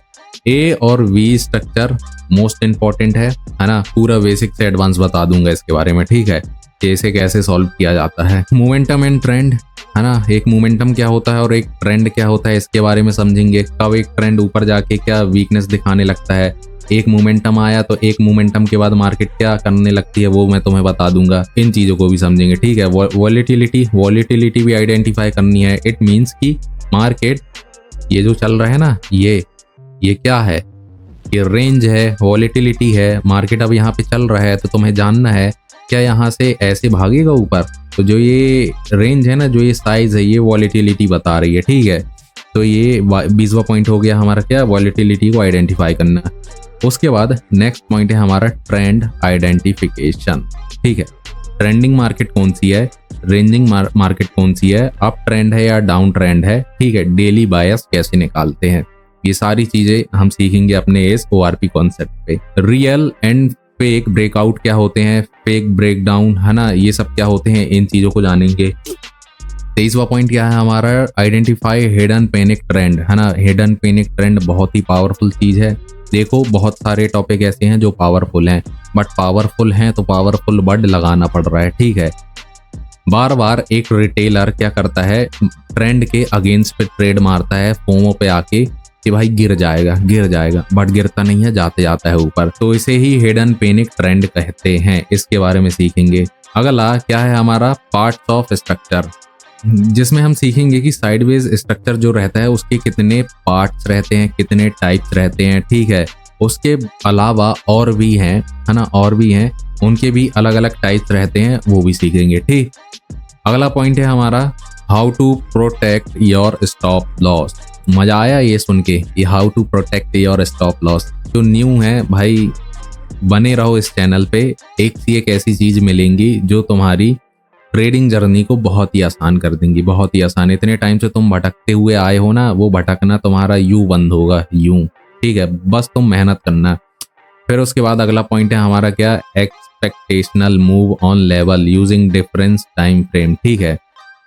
ए और वी स्ट्रक्चर मोस्ट इम्पॉर्टेंट है ना। पूरा बेसिक से एडवांस बता दूंगा इसके बारे में। ठीक है, कि इसे कैसे सॉल्व किया जाता है। मोमेंटम एंड ट्रेंड है ना, एक मोमेंटम क्या होता है और एक ट्रेंड क्या होता है, इसके बारे में समझेंगे। कब एक ट्रेंड ऊपर जाके क्या वीकनेस दिखाने लगता है, एक मोमेंटम आया तो एक मोमेंटम के बाद मार्केट क्या करने लगती है, वो मैं तुम्हें बता दूंगा। इन चीज़ों को भी समझेंगे। ठीक है, वॉलेटिलिटी भी आइडेंटिफाई करनी है। इट मीन्स कि मार्केट ये जो चल रहा है ना, ये क्या है, ये रेंज है, वॉलेटिलिटी है। मार्केट अब यहाँ पे चल रहा है तो तुम्हें जानना है क्या यहाँ से ऐसे भागेगा ऊपर। तो जो ये रेंज है ना, जो ये साइज है, ये वॉलेटिलिटी बता रही है। ठीक है, तो ये 20वां पॉइंट हो गया हमारा, क्या वॉलेटिलिटी को आइडेंटिफाई करना। उसके बाद नेक्स्ट पॉइंट है हमारा ट्रेंड आइडेंटिफिकेशन। ठीक है, ट्रेंडिंग मार्केट कौन सी है, रेंजिंग मार्केट कौन सी है, अप ट्रेंड है या डाउन ट्रेंड है। ठीक है, डेली बायस कैसे निकालते हैं, ये सारी चीजें हम सीखेंगे अपने इस ORP कॉन्सेप्ट पे। रियल एंड फेक ब्रेकआउट क्या होते हैं, फेक ब्रेकडाउन है ना, ये सब क्या होते हैं, इन चीजों को जानेंगे। 23वां पॉइंट क्या है हमारा, आइडेंटिफाई हिडन पैनिक ट्रेंड है ना। हिडन पैनिक ट्रेंड बहुत ही पावरफुल चीज है। देखो बहुत सारे टॉपिक ऐसे हैं जो पावरफुल हैं, बट पावरफुल हैं तो पावरफुल वर्ड लगाना पड़ रहा है। ठीक है, बार बार एक रिटेलर क्या करता है, ट्रेंड के अगेंस्ट पे ट्रेड मारता है फोमो पे आके कि भाई गिर जाएगा, बट गिरता नहीं है, जाते जाता है ऊपर। तो इसे ही हिडन पैनिक ट्रेंड कहते हैं। इसके बारे में सीखेंगे। अगला क्या है हमारा, पार्ट्स ऑफ स्ट्रक्चर, जिसमें हम सीखेंगे कि साइडवेज स्ट्रक्चर जो रहता है उसके कितने पार्ट्स रहते हैं, कितने टाइप्स रहते हैं। ठीक है, उसके अलावा और भी हैं है ना, और भी हैं, उनके भी अलग अलग टाइप्स रहते हैं, वो भी सीखेंगे। ठीक, अगला पॉइंट है हमारा how to protect your stop loss. मजा आया ये सुन के, ये how to protect your stop loss. जो न्यू है भाई बने रहो इस चैनल पे, एक सी एक ऐसी चीज मिलेंगी जो तुम्हारी ट्रेडिंग जर्नी को बहुत ही आसान कर देंगी, बहुत ही आसान। इतने टाइम से तुम भटकते हुए आए हो ना, वो भटकना तुम्हारा यूं बंद होगा, यूं। ठीक है, बस तुम मेहनत करना। फिर उसके बाद अगला पॉइंट है हमारा क्या, expectational move on level using difference time frame. ठीक है,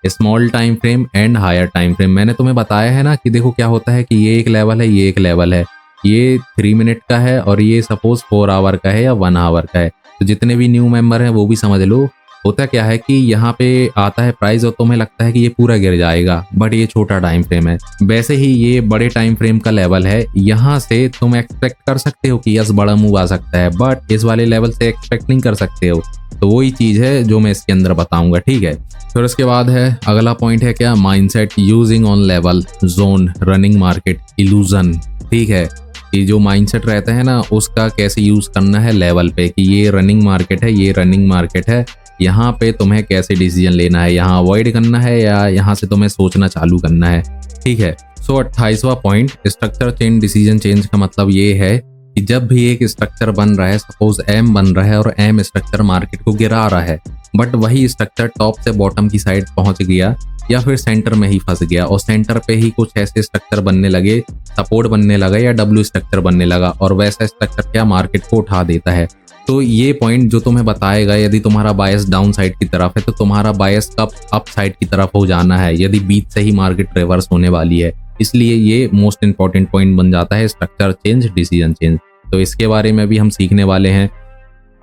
small time frame and higher time frame. मैंने तुम्हें बताया है ना कि देखो क्या होता है कि ये एक लेवल है, ये एक लेवल है, ये 3 मिनट का है और ये सपोज 4 आवर का है या 1 आवर का है। तो जितने भी न्यू मेंबर हैं वो भी समझ लो, होता क्या है कि यहाँ पे आता है प्राइस और तुम्हें लगता है कि ये पूरा गिर जाएगा, बट ये छोटा टाइम फ्रेम है। वैसे ही ये बड़े टाइम फ्रेम का लेवल है, यहाँ से तुम एक्सपेक्ट कर सकते हो कि यस बड़ा मूव आ सकता है, बट इस वाले लेवल से एक्सपेक्ट नहीं कर सकते हो। तो वही चीज है जो मैं इसके अंदर बताऊंगा। ठीक है, फिर उसके बाद है अगला पॉइंट है क्या, mindset using on level zone running market illusion. ठीक है, ये जो माइंडसेट रहता है ना, उसका कैसे यूज करना है लेवल पे, कि ये रनिंग मार्केट है, ये रनिंग मार्केट है, यहाँ पे तुम्हें कैसे डिसीजन लेना है, यहाँ अवॉइड करना है या यहाँ से तुम्हें सोचना चालू करना है। ठीक है, सो 28वां point, structure change decision change का मतलब ये है कि जब भी एक स्ट्रक्चर बन रहा है, सपोज एम बन रहा है और एम स्ट्रक्चर मार्केट को गिरा रहा है, बट वही स्ट्रक्चर टॉप से बॉटम की साइड पहुंच गया या फिर सेंटर में ही फंस गया और सेंटर पे ही कुछ ऐसे स्ट्रक्चर बनने लगे, सपोर्ट बनने लगा या डब्ल्यू स्ट्रक्चर बनने लगा, और वैसा स्ट्रक्चर क्या मार्केट को उठा देता है। तो ये पॉइंट जो तुम्हें बताएगा, यदि तुम्हारा बायस डाउन साइड की तरफ है तो तुम्हारा बायस कब अप साइड की तरफ हो जाना है, यदि बीच से ही मार्केट रिवर्स होने वाली है। इसलिए ये मोस्ट इंपॉर्टेंट पॉइंट बन जाता है, स्ट्रक्चर चेंज डिसीजन चेंज। तो इसके बारे में भी हम सीखने वाले हैं।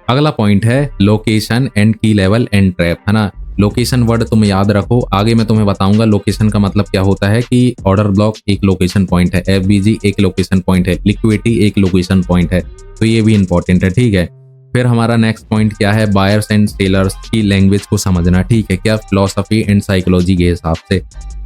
अगला पॉइंट है लोकेशन एंड की लेवल एंड ट्रैप, है ना। लोकेशन वर्ड तुम याद रखो, आगे मैं तुम्हें बताऊंगा लोकेशन का मतलब क्या होता है, कि ऑर्डर ब्लॉक एक लोकेशन पॉइंट है, FBG एक लोकेशन पॉइंट है, लिक्विडिटी एक लोकेशन पॉइंट है, तो ये भी इंपॉर्टेंट है। ठीक है, फिर हमारा नेक्स्ट पॉइंट क्या है, बायर्स एंड सेलर्स की लैंग्वेज को समझना। ठीक है, क्या फिलॉसफी एंड साइकोलॉजी के हिसाब से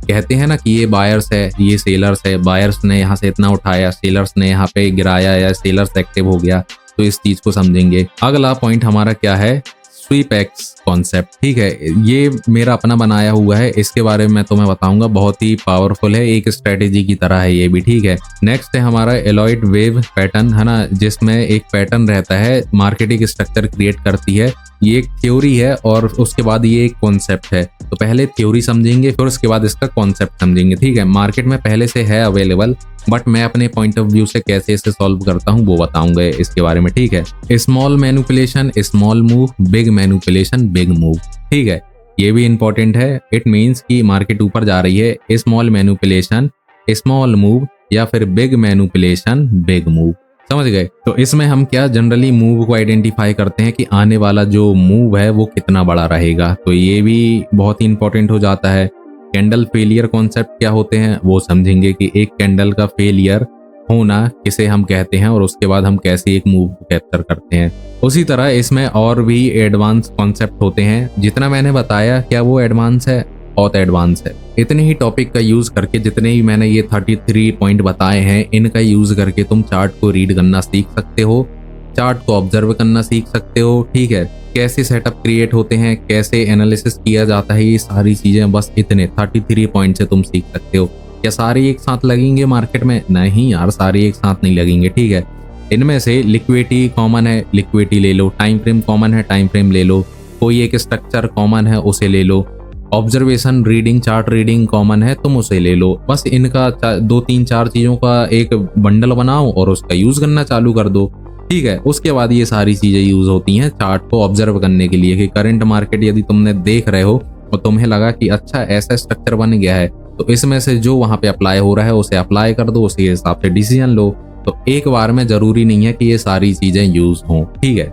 कहते हैं ना कि ये बायर्स है, ये सेलर्स है, बायर्स ने यहाँ से इतना उठाया, सेलर्स ने यहाँ पे गिराया या सेलर्स एक्टिव हो गया, तो इस चीज को समझेंगे। अगला पॉइंट हमारा क्या है, स्वीप एक्स कॉन्सेप्ट। ठीक है, ये मेरा अपना बनाया हुआ है, इसके बारे में मैं तुम्हें बताऊंगा, बहुत ही पावरफुल है, एक स्ट्रेटेजी की तरह है ये भी। ठीक है, नेक्स्ट है हमारा एलॉइड वेव पैटर्न, है ना, जिसमें एक पैटर्न रहता है, मार्केट एक स्ट्रक्चर क्रिएट करती है ये एक थ्योरी है और उसके बाद ये एक कॉन्सेप्ट है। तो पहले थ्योरी समझेंगे, फिर उसके बाद इसका कॉन्सेप्ट समझेंगे, ठीक है। मार्केट में पहले से है अवेलेबल, बट मैं अपने पॉइंट ऑफ व्यू से कैसे इसे सॉल्व करता हूँ वो बताऊंगा इसके बारे में, ठीक है। Small manipulation small move, big manipulation big move, ठीक है। ये भी इंपॉर्टेंट है। इट मीन्स कि मार्केट ऊपर जा रही है, स्मॉल मैनिपुलेशन स्मॉल मूव या फिर बिग मैनिपुलेशन बिग मूव, समझ गए। तो इसमें हम क्या जनरली मूव को आइडेंटिफाई करते हैं कि आने वाला जो मूव है वो कितना बड़ा रहेगा, तो ये भी बहुत ही इंपॉर्टेंट हो जाता है। कैंडल फेलियर कॉन्सेप्ट क्या होते हैं वो समझेंगे कि एक कैंडल का फेलियर होना किसे हम कहते हैं और उसके बाद हम कैसे एक मूव को कैप्चर करते हैं। उसी तरह इसमें और भी एडवांस कॉन्सेप्ट होते हैं। जितना मैंने बताया क्या वो एडवांस है, बहुत एडवांस है। इतने ही टॉपिक का यूज करके, जितने ही मैंने ये 33 पॉइंट बताए हैं, इनका यूज करके तुम चार्ट को रीड करना सीख सकते हो, चार्ट को ऑब्जर्व करना सीख सकते हो, ठीक है। कैसे सेटअप क्रिएट होते हैं, कैसे एनालिसिस किया जाता है, ये सारी चीजें बस इतने 33 पॉइंट से तुम सीख सकते हो। क्या सारे एक साथ लगेंगे मार्केट में? नहीं यार, सारे एक साथ नहीं लगेंगे, ठीक है। इनमें से लिक्विडिटी कॉमन है, लिक्विडिटी ले लो। टाइम फ्रेम कॉमन है, टाइम फ्रेम ले लो। कोई एक स्ट्रक्चर कॉमन है, उसे ले लो। Observation reading, chart reading common है, तुम उसे ले लो। बस इनका 2-3-4 चीजों का एक बंडल बनाओ और उसका यूज करना चालू कर दो, ठीक है। उसके बाद ये सारी चीजें यूज होती हैं चार्ट को ऑब्जर्व करने के लिए कि करंट मार्केट यदि तुमने देख रहे हो और तुम्हें लगा कि अच्छा ऐसा स्ट्रक्चर बन गया है, तो इसमें से जो वहां पे अप्लाई हो रहा है उसे अप्लाई कर दो, उसी हिसाब से डिसीजन लो। तो एक बार में जरूरी नहीं है कि ये सारी चीजें यूज हों, ठीक है।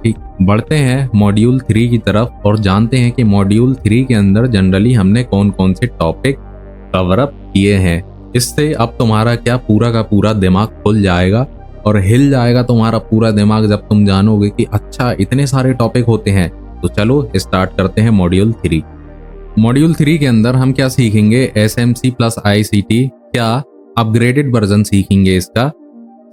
ठीक, बढ़ते हैं मॉड्यूल 3 की तरफ और जानते हैं कि मॉड्यूल 3 के अंदर जनरली हमने कौन कौन से टॉपिक कवर अप किए हैं। इससे अब तुम्हारा क्या पूरा का पूरा दिमाग खुल जाएगा और हिल जाएगा तुम्हारा पूरा दिमाग जब तुम जानोगे कि अच्छा इतने सारे टॉपिक होते हैं। तो चलो स्टार्ट करते हैं मॉड्यूल 3। मॉड्यूल 3 के अंदर हम क्या सीखेंगे? SMC प्लस ICT, क्या अपग्रेडेड वर्जन सीखेंगे इसका।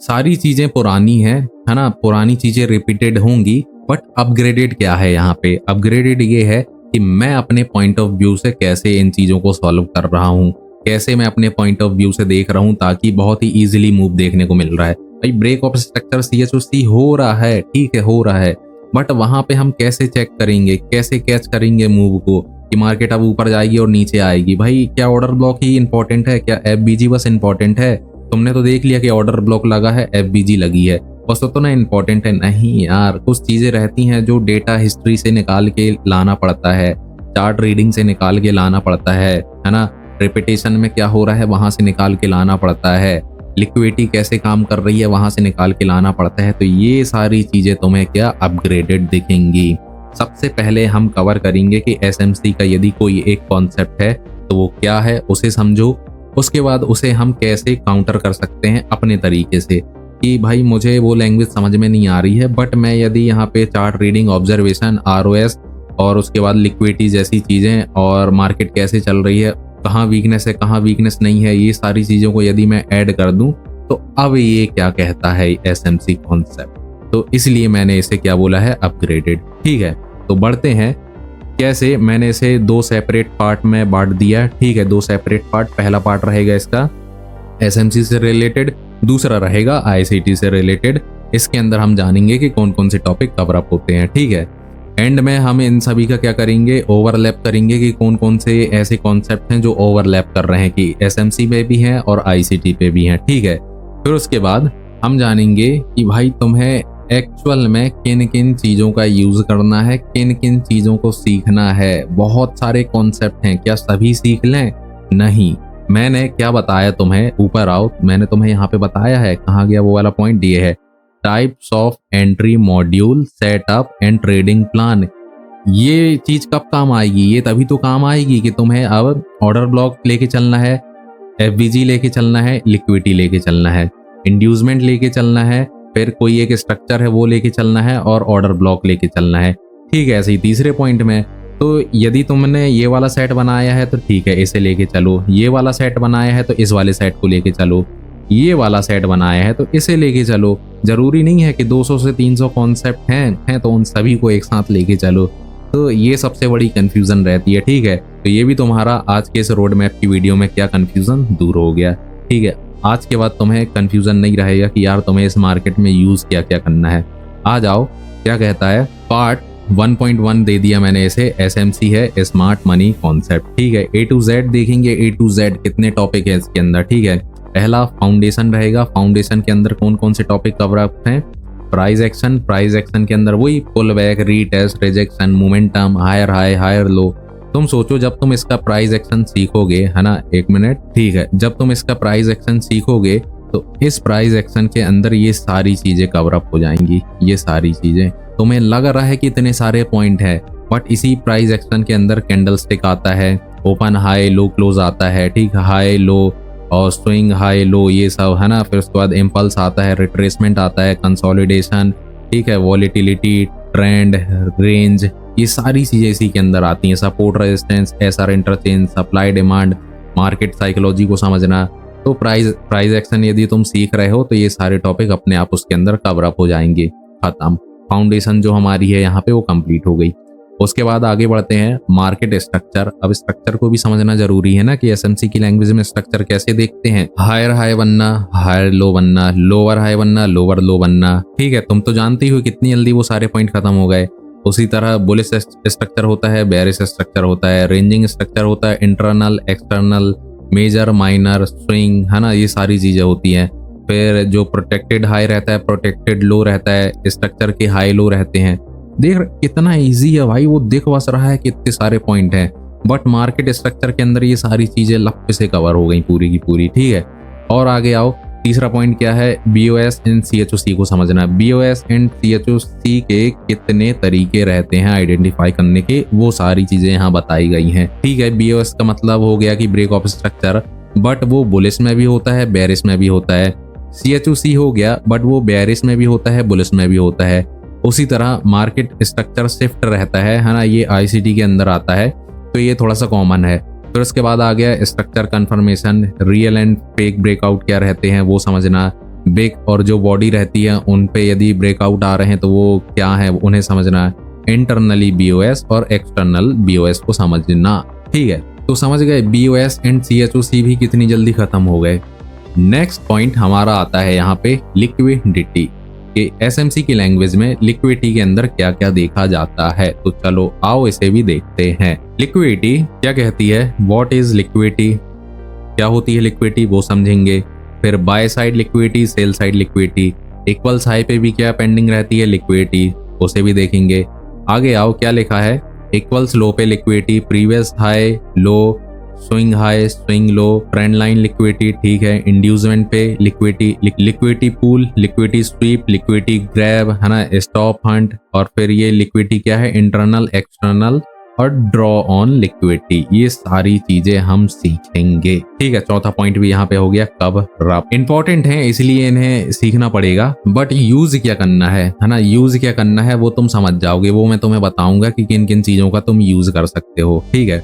सारी चीजें पुरानी है ना, पुरानी चीजें रिपीटेड होंगी, बट अपग्रेडेड क्या है यहाँ पे? अपग्रेडेड ये है कि मैं अपने पॉइंट ऑफ व्यू से कैसे इन चीजों को सॉल्व कर रहा हूँ, कैसे मैं अपने पॉइंट ऑफ व्यू से देख रहा हूँ, ताकि बहुत ही इजीली मूव देखने को मिल रहा है। भाई ब्रेक ऑफ स्ट्रक्चर CHOC हो रहा है, ठीक है, हो रहा है, बट वहां पे हम कैसे चेक करेंगे, कैसे कैच करेंगे मूव को कि मार्केट अब ऊपर जाएगी और नीचे आएगी। भाई क्या ऑर्डर ब्लॉक ही इंपॉर्टेंट है? क्या FBG बस इंपॉर्टेंट है? तुमने तो देख लिया कि ऑर्डर ब्लॉक लगा है, FBG लगी है, बस तो ना इंपॉर्टेंट है? नहीं यार, कुछ चीजें रहती हैं जो डेटा हिस्ट्री से निकाल के लाना पड़ता है, चार्ट रीडिंग से निकाल के लाना पड़ता है ना। रिपीटेशन में क्या हो रहा है वहां से निकाल के लाना पड़ता है, लिक्विडिटी कैसे काम कर रही है वहां से निकाल के लाना पड़ता है। तो ये सारी चीजें तुम्हें क्या अपग्रेडेड दिखेंगी। सबसे पहले हम कवर करेंगे कि SMC का यदि कोई एक कॉन्सेप्ट है तो वो क्या है, उसे समझो। उसके बाद उसे हम कैसे काउंटर कर सकते हैं अपने तरीके से कि भाई मुझे वो लैंग्वेज समझ में नहीं आ रही है, बट मैं यदि यहाँ पे चार्ट रीडिंग, ऑब्जर्वेशन, ROS और उसके बाद लिक्विडिटी जैसी चीजें और मार्केट कैसे चल रही है, कहाँ वीकनेस है कहाँ वीकनेस नहीं है, ये सारी चीजों को यदि मैं ऐड कर दूं तो अब ये क्या कहता है SMC कॉन्सेप्ट। तो इसलिए मैंने इसे क्या बोला है, अपग्रेडेड, ठीक है। तो बढ़ते हैं कैसे। मैंने इसे 2 सेपरेट पार्ट में बांट दिया, ठीक है, 2 सेपरेट पार्ट। पहला पार्ट रहेगा इसका SMC से रिलेटेड, दूसरा रहेगा ICT से रिलेटेड। इसके अंदर हम जानेंगे कि कौन कौन से टॉपिक कवर अप होते हैं, ठीक है। एंड में हम इन सभी का क्या करेंगे, ओवरलैप करेंगे कि कौन कौन से ऐसे कॉन्सेप्ट हैं जो ओवरलैप कर रहे हैं कि SMC पे भी हैं और ICT पे भी हैं, ठीक है। फिर उसके बाद हम जानेंगे कि भाई तुम्हें एक्चुअल में किन किन चीज़ों का यूज़ करना है, किन किन चीज़ों को सीखना है। बहुत सारे कॉन्सेप्ट हैं, क्या सभी सीख लें? नहीं। मैंने क्या बताया तुम्हें, ऊपर आओ, मैंने तुम्हें यहाँ पे बताया है, कहाँ गया वो वाला पॉइंट, ये है types of entry module, setup and trading plan. ये चीज कब काम आएगी? ये तभी तो काम आएगी कि तुम्हें अब ऑर्डर ब्लॉक लेके चलना है, FBG लेके चलना है, लिक्विडिटी लेके चलना है, इंड्यूसमेंट लेके चलना है, फिर कोई एक स्ट्रक्चर है वो लेके चलना है और ऑर्डर ब्लॉक लेके चलना है, ठीक है। ऐसे ही तीसरे पॉइंट में तो यदि तुमने ये वाला सेट बनाया है तो ठीक है, इसे लेके चलो, ये वाला सेट बनाया है तो इस वाले सेट को लेके चलो, ये वाला सेट बनाया है तो इसे लेके चलो। जरूरी नहीं है कि 200 से 300 कॉन्सेप्ट हैं तो उन सभी को एक साथ लेके चलो। तो ये सबसे बड़ी कंफ्यूजन रहती है, ठीक है। तो ये भी तुम्हारा आज के इस रोड मैप की वीडियो में क्या कंफ्यूजन दूर हो गया, ठीक है। आज के बाद तुम्हें कंफ्यूजन नहीं रहेगा कि यार तुम्हें इस मार्केट में यूज क्या क्या करना है। आ जाओ, क्या कहता है पार्ट 1.1 दे दिया मैंने इसे, SMC है, स्मार्ट मनी कॉन्सेप्ट। ठीक है, A to Z देखेंगे, A to Z कितने टॉपिक है इसके अंदर। ठीक है, पहला फाउंडेशन रहेगा, फाउंडेशन के अंदर कौन कौन से टॉपिक कवर अप हैं। प्राइस एक्शन, प्राइस एक्शन के अंदर वही pull back, retest, rejection, momentum, higher high, higher low. तुम सोचो जब तुम इसका प्राइस एक्शन सीखोगे, है ना, एक मिनट, ठीक है, जब तुम इसका प्राइस एक्शन सीखोगे तो इस प्राइस एक्शन के अंदर ये सारी चीजें कवर अप हो जाएंगी। ये सारी चीजें तुम्हें लग रहा है कि इतने सारे पॉइंट है, बट इसी प्राइस एक्शन के अंदर कैंडल स्टिक आता है, ओपन हाई लो क्लोज आता है, ठीक, हाई लो और स्विंग हाई लो, ये सब है ना। फिर उसके बाद इम्पल्स आता है, रिट्रेसमेंट आता है, कंसोलिडेशन, ठीक है, वॉलेटिलिटी, ट्रेंड, रेंज, ये सारी चीजें इसी के अंदर आती हैं। Support, resistance, SR interchange, supply demand, market psychology को समझना। तो प्राइस एक्शन यदि तुम सीख रहे हो तो ये सारे टॉपिक अपने आप उसके अंदर कवर अप हो जाएंगे। खत्म, फाउंडेशन जो हमारी है यहाँ पे वो कंप्लीट हो गई। उसके बाद आगे बढ़ते हैं मार्केट स्ट्रक्चर। अब स्ट्रक्चर को भी समझना जरूरी है ना कि SMC की लैंग्वेज में स्ट्रक्चर कैसे देखते हैं। हायर हाई बनना, हायर लो बनना, लोअर हाई बनना, लोअर लो बनना। ठीक है, तुम तो जानती हो कितनी जल्दी वो सारे पॉइंट खत्म हो गए। उसी तरह बुलिश स्ट्रक्चर होता है, बेयरिश स्ट्रक्चर होता है, रेंजिंग स्ट्रक्चर होता है, internal, external, major, minor, swing, है ना, ये सारी चीजें होती हैं। फिर जो प्रोटेक्टेड हाई रहता है, प्रोटेक्टेड लो रहता है, स्ट्रक्चर के हाई लो रहते हैं। देख कितना इजी है भाई, वो दिख बस रहा है कि इतने सारे पॉइंट हैं, बट मार्केट स्ट्रक्चर के अंदर ये सारी चीजें लप से कवर हो गई पूरी की पूरी। ठीक है, और आगे आओ, तीसरा पॉइंट क्या है, BOS एंड CHOC को समझना। BOS एंड CHOC के कितने तरीके रहते हैं आइडेंटिफाई करने के, वो सारी चीजें यहाँ बताई गई हैं। ठीक है, BOS का मतलब हो गया कि ब्रेक ऑफ स्ट्रक्चर, बट वो बुलिश में भी होता है, बेरिश में भी होता है। CHOC हो गया, बट वो बेरिश में भी होता है, बुलिश में भी होता है। उसी तरह मार्केट स्ट्रक्चर शिफ्ट रहता है ना, ये ICT के अंदर आता है, तो ये थोड़ा सा कॉमन है। फिर उसके बाद आ गया structure confirmation, real and fake breakout क्या रहते हैं वो समझना। बेक और जो बॉडी रहती है उन पे यदि ब्रेकआउट आ रहे हैं तो वो क्या है उन्हें समझना। इंटरनली BOS और एक्सटर्नल BOS को समझना। ठीक है, तो समझ गए BOS एंड CHOC भी कितनी जल्दी खत्म हो गए। नेक्स्ट पॉइंट हमारा आता है यहाँ पे लिक्विडिटी कि SMC की लैंग्वेज में लिक्विडिटी के अंदर क्या क्या देखा जाता है। तो चलो आओ इसे भी देखते हैं। लिक्विडिटी क्या कहती है, व्हाट इज लिक्विडिटी, क्या होती है लिक्विडिटी वो समझेंगे। फिर bye side liquidity, sell side liquidity, equals high पे भी क्या पेंडिंग रहती है लिक्विडिटी, उसे भी देखेंगे। आगे आओ क्या लिखा है, इक्वल्स लो पे liquidity, previous high low, swing high swing लो, ट्रेंड लाइन लिक्विडिटी, ठीक है, इंड्यूसमेंट पे liquidity, liquidity pool, liquidity SVEEP, liquidity grab, है ना, स्टॉप हंट, और फिर ये लिक्विडिटी क्या है, इंटरनल, एक्सटर्नल और ड्रॉ ऑन लिक्विडिटी। ये सारी चीजें हम सीखेंगे। ठीक है, चौथा पॉइंट भी यहाँ पे हो गया कब रब। इंपॉर्टेंट है इसलिए इन्हें सीखना पड़ेगा, बट यूज क्या करना है ना, यूज क्या करना है वो तुम समझ जाओगे, वो मैं तुम्हें बताऊंगा कि किन किन चीजों का तुम यूज कर सकते हो। ठीक है,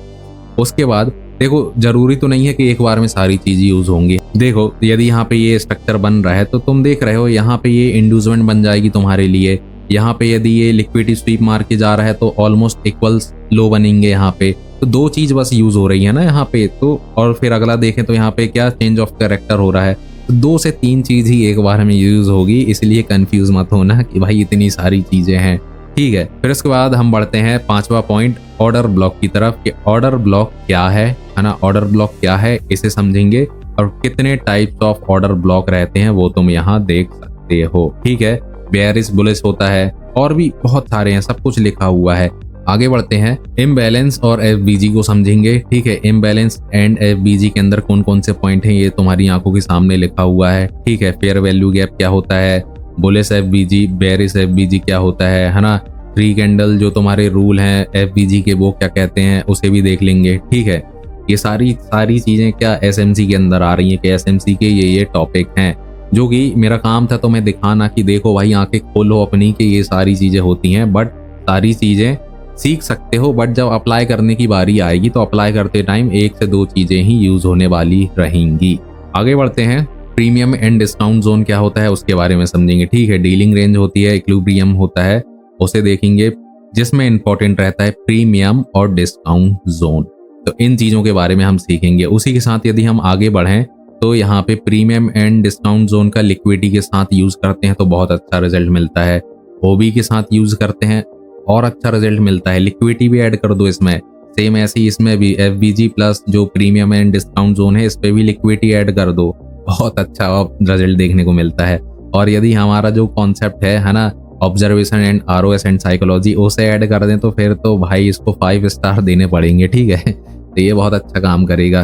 उसके बाद देखो जरूरी तो नहीं है कि एक बार में सारी चीज यूज होंगी। देखो यदि यहाँ पे ये स्ट्रक्चर बन रहा है तो तुम देख रहे हो यहाँ पे ये इंड्यूसमेंट बन जाएगी तुम्हारे लिए। यहाँ पे यदि ये लिक्विडिटी स्वीप मार के जा रहा है तो ऑलमोस्ट इक्वल्स लो बनेंगे यहाँ पे। तो दो चीज बस यूज हो रही है ना यहाँ पे तो। और फिर अगला देखें तो यहाँ पे क्या चेंज ऑफ कैरेक्टर हो रहा है, तो 2 से 3 चीज ही एक बार में यूज होगी, इसलिए कंफ्यूज मत होना कि भाई इतनी सारी चीजें हैं। ठीक है, फिर उसके बाद हम बढ़ते हैं 5वां पॉइंट ऑर्डर ब्लॉक की तरफ कि ऑर्डर ब्लॉक क्या है ना, ऑर्डर ब्लॉक क्या है इसे समझेंगे और कितने टाइप्स ऑफ ऑर्डर ब्लॉक रहते हैं वो तुम यहाँ देख सकते हो। ठीक है, बेयरिश बुलिश होता है और भी बहुत सारे हैं, सब कुछ लिखा हुआ है। आगे बढ़ते हैं, इम्बैलेंस और FBG को समझेंगे। ठीक है, इम्बैलेंस एंड FBG के अंदर कौन कौन से पॉइंट हैं ये तुम्हारी आंखों के सामने लिखा हुआ है। ठीक है, फेयर वैल्यू गैप क्या होता है, बुलिश FBG, बेयरिश FBG क्या होता है ना, 3 कैंडल जो तुम्हारे रूल हैं FBG के वो क्या कहते हैं उसे भी देख लेंगे। ठीक है, ये सारी चीजें क्या SMC के अंदर आ रही हैं कि SMC के ये टॉपिक हैं, जो कि मेरा काम था तुम्हें दिखाना कि देखो भाई आंखें खोलो अपनी कि ये सारी चीजें होती हैं, बट सारी चीजें सीख सकते हो, बट जब अप्लाई करने की बारी आएगी तो अप्लाई करते टाइम 1 से 2 चीजें ही यूज होने वाली रहेंगी। आगे बढ़ते हैं, प्रीमियम एंड डिस्काउंट जोन क्या होता है उसके बारे में समझेंगे। ठीक है, डीलिंग रेंज होती है, इक्विलिब्रियम होता है, उसे देखेंगे, जिसमें इंपॉर्टेंट रहता है प्रीमियम और डिस्काउंट जोन। तो इन चीजों के बारे में हम सीखेंगे। उसी के साथ यदि हम आगे बढ़ें तो यहाँ पे प्रीमियम एंड डिस्काउंट जोन का लिक्विडिटी के साथ यूज करते हैं तो बहुत अच्छा रिजल्ट मिलता है। OB के साथ यूज करते हैं और अच्छा रिजल्ट मिलता है। लिक्विडिटी भी ऐड कर दो इसमें, सेम ऐसे ही इसमें भी FVG प्लस जो प्रीमियम एंड डिस्काउंट जोन है इस पे भी लिक्विडिटी ऐड कर दो, बहुत अच्छा रिजल्ट देखने को मिलता है। और यदि हमारा जो कॉन्सेप्ट है ना, observation and ROS and psychology, उसे ऐड कर दें तो फिर तो भाई इसको 5 स्टार देने पड़ेंगे, ठीक है। तो ये बहुत अच्छा काम करेगा।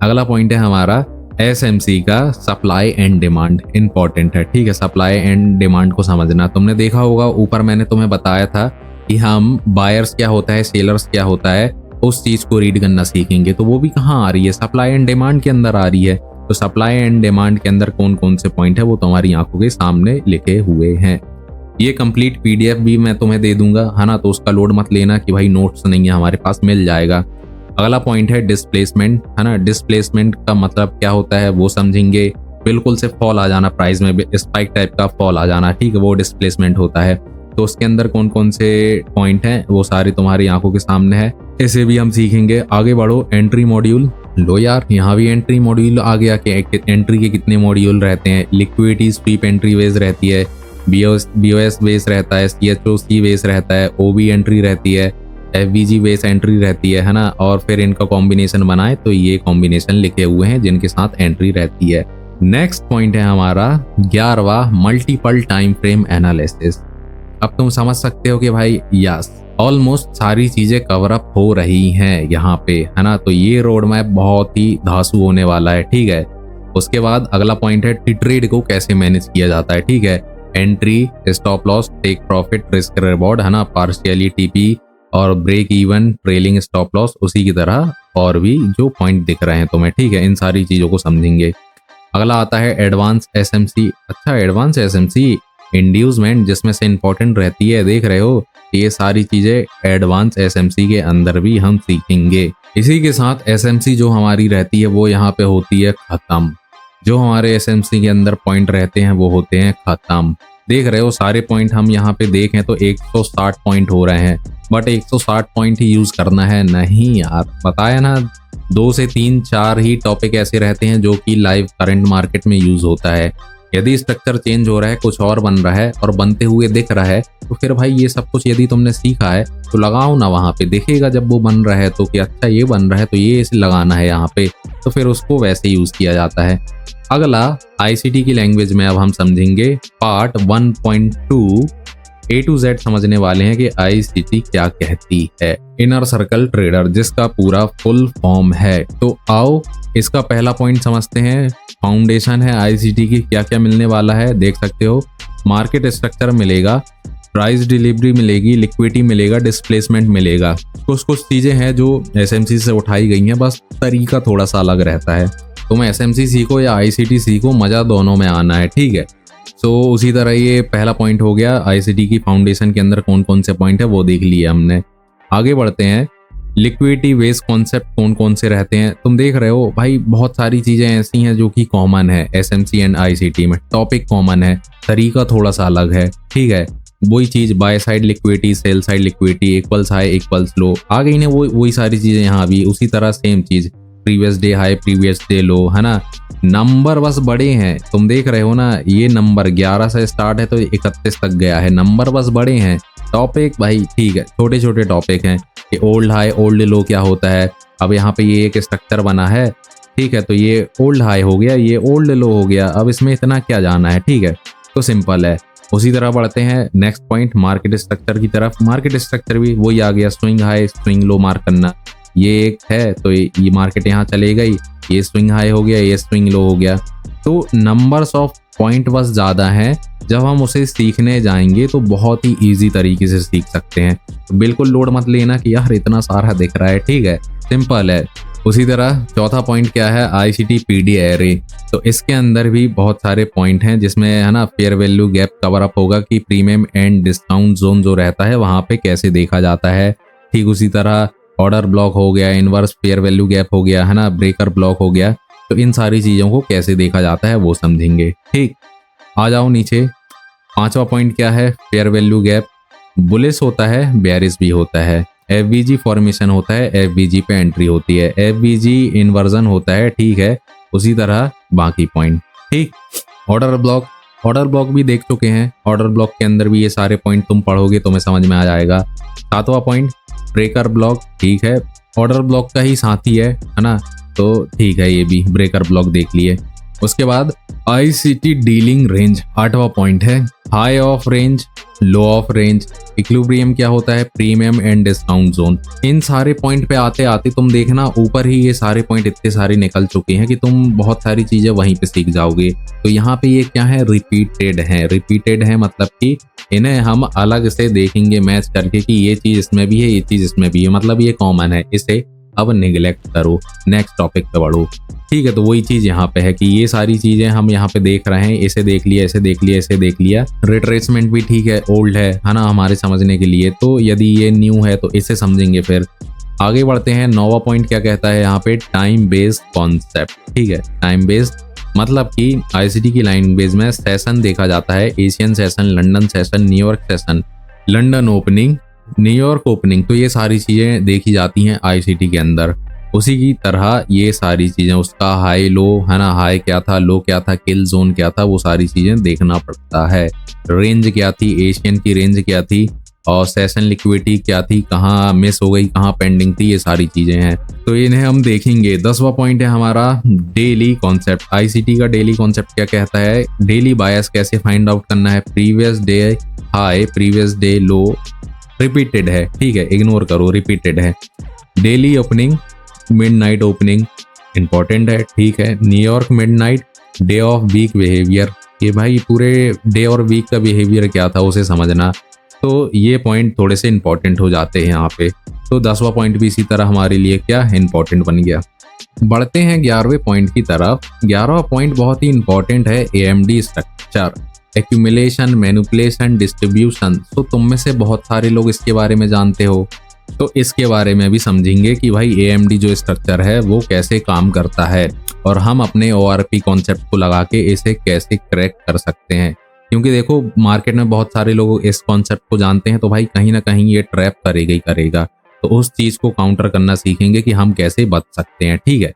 अगला पॉइंट है हमारा SMC का सप्लाई एंड डिमांड, इंपॉर्टेंट है, ठीक है। सप्लाई एंड डिमांड को समझना, तुमने देखा होगा ऊपर मैंने तुम्हें बताया था कि हम बायर्स क्या होता है, सेलर्स क्या होता है, उस चीज को रीड करना सीखेंगे। तो वो भी कहाँ आ रही है, सप्लाई एंड डिमांड के अंदर आ रही है। तो सप्लाई एंड डिमांड के अंदर कौन कौन से पॉइंट है वो तुम्हारी आंखों के सामने लिखे हुए हैं। ये कंप्लीट PDF भी मैं तुम्हें दे दूंगा, है ना, तो उसका लोड मत लेना कि भाई नोट्स नहीं है, हमारे पास मिल जाएगा। अगला पॉइंट है डिस्प्लेसमेंट, है ना। डिस्प्लेसमेंट का मतलब क्या होता है वो समझेंगे। बिल्कुल से फॉल आ जाना, प्राइस में स्पाइक टाइप का फॉल आ जाना, ठीक है, वो डिस्प्लेसमेंट होता है। तो उसके अंदर कौन कौन से पॉइंट हैं वो सारे तुम्हारी आंखों के सामने है, इसे भी हम सीखेंगे। आगे बढ़ो, एंट्री मॉड्यूल लो यार, यहाँ भी एंट्री मॉड्यूल आ गया कि एंट्री के कितने मॉड्यूल रहते हैं। लिक्विडिटी स्वीप एंट्री बेस रहती है, BOS बेस रहता है, CHOC बेस रहता है, OB एंट्री रहती है, FVG बेस एंट्री रहती है ना। और फिर इनका कॉम्बिनेशन बनाए तो ये कॉम्बिनेशन लिखे हुए हैं जिनके साथ एंट्री रहती है। नेक्स्ट पॉइंट है हमारा 11वां, मल्टीपल टाइम फ्रेम एनालिसिस। अब तुम समझ सकते हो कि भाई यस, ऑलमोस्ट सारी चीजें कवर अप हो रही हैं यहाँ पे, है ना। तो ये रोड मैप बहुत ही धांसू होने वाला है, ठीक है। उसके बाद अगला पॉइंट है ट्रेड को कैसे मैनेज किया जाता है, ठीक है। Entry, stop loss, take profit, risk reward, है ना, पार्शियली TP और break even, trailing stop loss, उसी की तरह और भी जो पॉइंट दिख रहे हैं तुम्हें, ठीक है। इन सारी चीजों को समझेंगे। अगला आता है एडवांस SMC। अच्छा, एडवांस SMC इंड्यूसमेंट जिसमें से इंपॉर्टेंट रहती है, देख रहे हो, ये सारी चीजें एडवांस SMC के अंदर भी हम सीखेंगे। इसी के साथ SMC जो हमारी रहती है वो यहाँ पे होती है खत्म। जो हमारे SMC के अंदर पॉइंट रहते हैं वो होते हैं खत्म। देख रहे हो सारे पॉइंट हम यहाँ पे देखें तो 160 पॉइंट हो रहे हैं, बट 160 पॉइंट ही यूज करना है नहीं यार, बताया ना, 2 से 3 4 ही टॉपिक ऐसे रहते हैं जो कि लाइव करंट मार्केट में यूज होता है। यदि स्ट्रक्चर चेंज हो रहा है, कुछ और बन रहा है और बनते हुए दिख रहा है, तो फिर भाई ये सब कुछ यदि तुमने सीखा है तो लगाओ ना वहाँ पे, दिखेगा जब वो बन रहा है तो कि अच्छा ये बन रहा है तो ये इसे लगाना है यहाँ पे, तो फिर उसको वैसे यूज किया जाता है। अगला ICT की लैंग्वेज में अब हम समझेंगे पार्ट 1.2 A to Z समझने वाले हैं कि ICT क्या कहती है। इनर सर्कल ट्रेडर, जिसका पूरा फुल फॉर्म है। तो आओ इसका पहला पॉइंट समझते हैं। फाउंडेशन है ICT की, क्या क्या मिलने वाला है देख सकते हो। मार्केट स्ट्रक्चर मिलेगा, प्राइस डिलीवरी मिलेगी, लिक्विडिटी मिलेगा, डिस्प्लेसमेंट मिलेगा। कुछ कुछ चीजें हैं जो SMC से उठाई गई हैं, बस तरीका थोड़ा सा अलग रहता है। तुम SMC सीखो या ICT सीखो, मजा दोनों में आना है, ठीक है। तो उसी तरह ये पहला पॉइंट हो गया। ICT की फाउंडेशन के अंदर कौन कौन से पॉइंट है वो देख लिए हमने। आगे बढ़ते हैं, लिक्विडिटी बेस्ड कॉन्सेप्ट कौन कौन से रहते हैं। तुम देख रहे हो भाई बहुत सारी चीजें ऐसी हैं जो कि कॉमन है SMC एंड ICT में, टॉपिक कॉमन है, तरीका थोड़ा सा अलग है, ठीक है। वही चीज buy side liquidity, sell side liquidity, equals high equals low, आ गई ना वही सारी चीजें यहाँ भी। उसी तरह सेम चीज, previous day high previous day लो, है ना। नंबर बस बड़े हैं, तुम देख रहे हो ना, ये नंबर 11 से स्टार्ट है तो 31 तक गया है, नंबर बस बड़े हैं। टॉपिक भाई ठीक है, छोटे छोटे टॉपिक हैं कि ओल्ड हाई ओल्ड लो क्या होता है। अब यहाँ पे ये एक स्ट्रक्चर बना है, ठीक है, तो ये ओल्ड हाई हो गया, ये ओल्ड लो हो गया, अब इसमें इतना क्या जाना है, ठीक है, तो सिंपल है। उसी तरह बढ़ते हैं नेक्स्ट पॉइंट, मार्केट स्ट्रक्चर की तरफ। मार्केट स्ट्रक्चर भी वही आ गया, स्विंग हाई स्विंग लो मार्क करना, ये एक है तो ये मार्केट यहाँ चले गई, ये स्विंग हाई हो गया, ये स्विंग लो हो गया। तो नंबर्स ऑफ पॉइंट बस ज़्यादा हैं, जब हम उसे सीखने जाएंगे तो बहुत ही इजी तरीके से सीख सकते हैं। तो बिल्कुल लोड मत लेना कि यार इतना सारा दिख रहा है, ठीक है, सिंपल है। उसी तरह चौथा पॉइंट क्या है, ICT PD एरे। तो इसके अंदर भी बहुत सारे पॉइंट हैं जिसमें, है ना, fair value gap cover up होगा कि प्रीमियम एंड डिस्काउंट जोन जो रहता है वहाँ पे कैसे देखा जाता है। ठीक उसी तरह ऑर्डर ब्लॉक हो गया, इनवर्स फेयर वैल्यू गैप हो गया, है ना, ब्रेकर ब्लॉक हो गया। तो इन सारी चीज़ों को कैसे देखा जाता है वो समझेंगे। ठीक, आ जाओ नीचे। पांचवा पॉइंट क्या है, फेयर वैल्यू गैप बुलिश होता है, बेयरिश भी होता है। FVG फॉर्मेशन होता है, FVG पे एंट्री होती है, FVG इन्वर्जन होता है, ठीक है। उसी तरह बाकी पॉइंट। ठीक, ऑर्डर ब्लॉक भी देख चुके हैं। ऑर्डर ब्लॉक के अंदर भी ये सारे पॉइंट तुम पढ़ोगे तो तुम्हें समझ में आ जाएगा। 7वां पॉइंट ब्रेकर ब्लॉक, ठीक है, ऑर्डर ब्लॉक का ही साथी है ना, तो ठीक है, ये भी ब्रेकर ब्लॉक देख लिए। उसके बाद आईसीटी डीलिंग रेंज 8वां पॉइंट है, high of range, low of range, equilibrium क्या होता है, प्रीमियम एंड डिस्काउंट जोन। इन सारे पॉइंट पे आते आते तुम देखना ऊपर ही ये सारे पॉइंट इतने सारे निकल चुके हैं कि तुम बहुत सारी चीजें वहीं पे सीख जाओगे। तो यहाँ पे ये क्या है, रिपीटेड है मतलब कि इन्हें हम अलग से देखेंगे मैच करके कि ये चीज इसमें भी है, ये चीज इसमें भी है, मतलब ये कॉमन है, इसे अब निगलेक्ट करो, नेक्स्ट टॉपिक पे बढ़ो। ठीक है, तो वही चीज यहाँ पे है कि ये सारी चीजें हम यहाँ पे देख रहे हैं, इसे देख लिया, इसे देख लिया, इसे देख लिया। रिट्रेसमेंट भी ठीक है, ओल्ड है ना, हमारे समझने के लिए। तो यदि ये न्यू है तो इसे समझेंगे। फिर आगे बढ़ते हैं। 9वां पॉइंट क्या कहता है यहाँ पे, टाइम बेस्ड कॉन्सेप्ट। ठीक है, टाइम बेस्ड मतलब कि आईसीटी की लैंग्वेज में सेशन देखा जाता है, Asian session, London session, New York session, London opening, New York opening. तो ये सारी चीजें देखी जाती हैं आईसीटी के अंदर। उसी की तरह ये सारी चीजें, उसका हाई लो है ना, हाई क्या था, लो क्या था, किल जोन क्या था, वो सारी चीजें देखना पड़ता है। रेंज क्या थी, एशियन की रेंज क्या थी, और सेशन लिक्विडिटी क्या थी, कहाँ मिस हो गई, कहाँ पेंडिंग थी, ये सारी चीजें हैं, तो इन्हें हम देखेंगे। 10वां पॉइंट है हमारा डेली कॉन्सेप्ट। आईसीटी का डेली कॉन्सेप्ट क्या कहता है, डेली बायस कैसे फाइंड आउट करना है, previous day high, previous day low, repeated है, ठीक है, इग्नोर करो, रिपीटेड है। Daily opening, midnight opening important है, ठीक है। New York midnight, day of week behaviour, ये भाई पूरे डे और वीक का बिहेवियर क्या था उसे समझना। तो ये पॉइंट थोड़े से इंपॉर्टेंट हो जाते हैं यहाँ पे। तो 10वां पॉइंट भी इसी तरह हमारे लिए क्या इंपॉर्टेंट बन गया। बढ़ते हैं 11वें पॉइंट की तरफ। 11वां पॉइंट बहुत ही इंपॉर्टेंट है, AMD structure, accumulation, manipulation, distribution. तो तुम में से बहुत सारे लोग इसके बारे में जानते हो, तो इसके बारे में भी समझेंगे कि भाई एएमडी जो स्ट्रक्चर है वो कैसे काम करता है, और हम अपने ओआरपी कॉन्सेप्ट को लगा के इसे कैसे क्रैक कर सकते हैं। क्योंकि देखो मार्केट में बहुत सारे लोग इस कॉन्सेप्ट को जानते हैं, तो भाई कहीं ना कहीं ये ट्रैप करेगा ही करेगा। तो उस चीज को काउंटर करना सीखेंगे कि हम कैसे बच सकते हैं। ठीक है,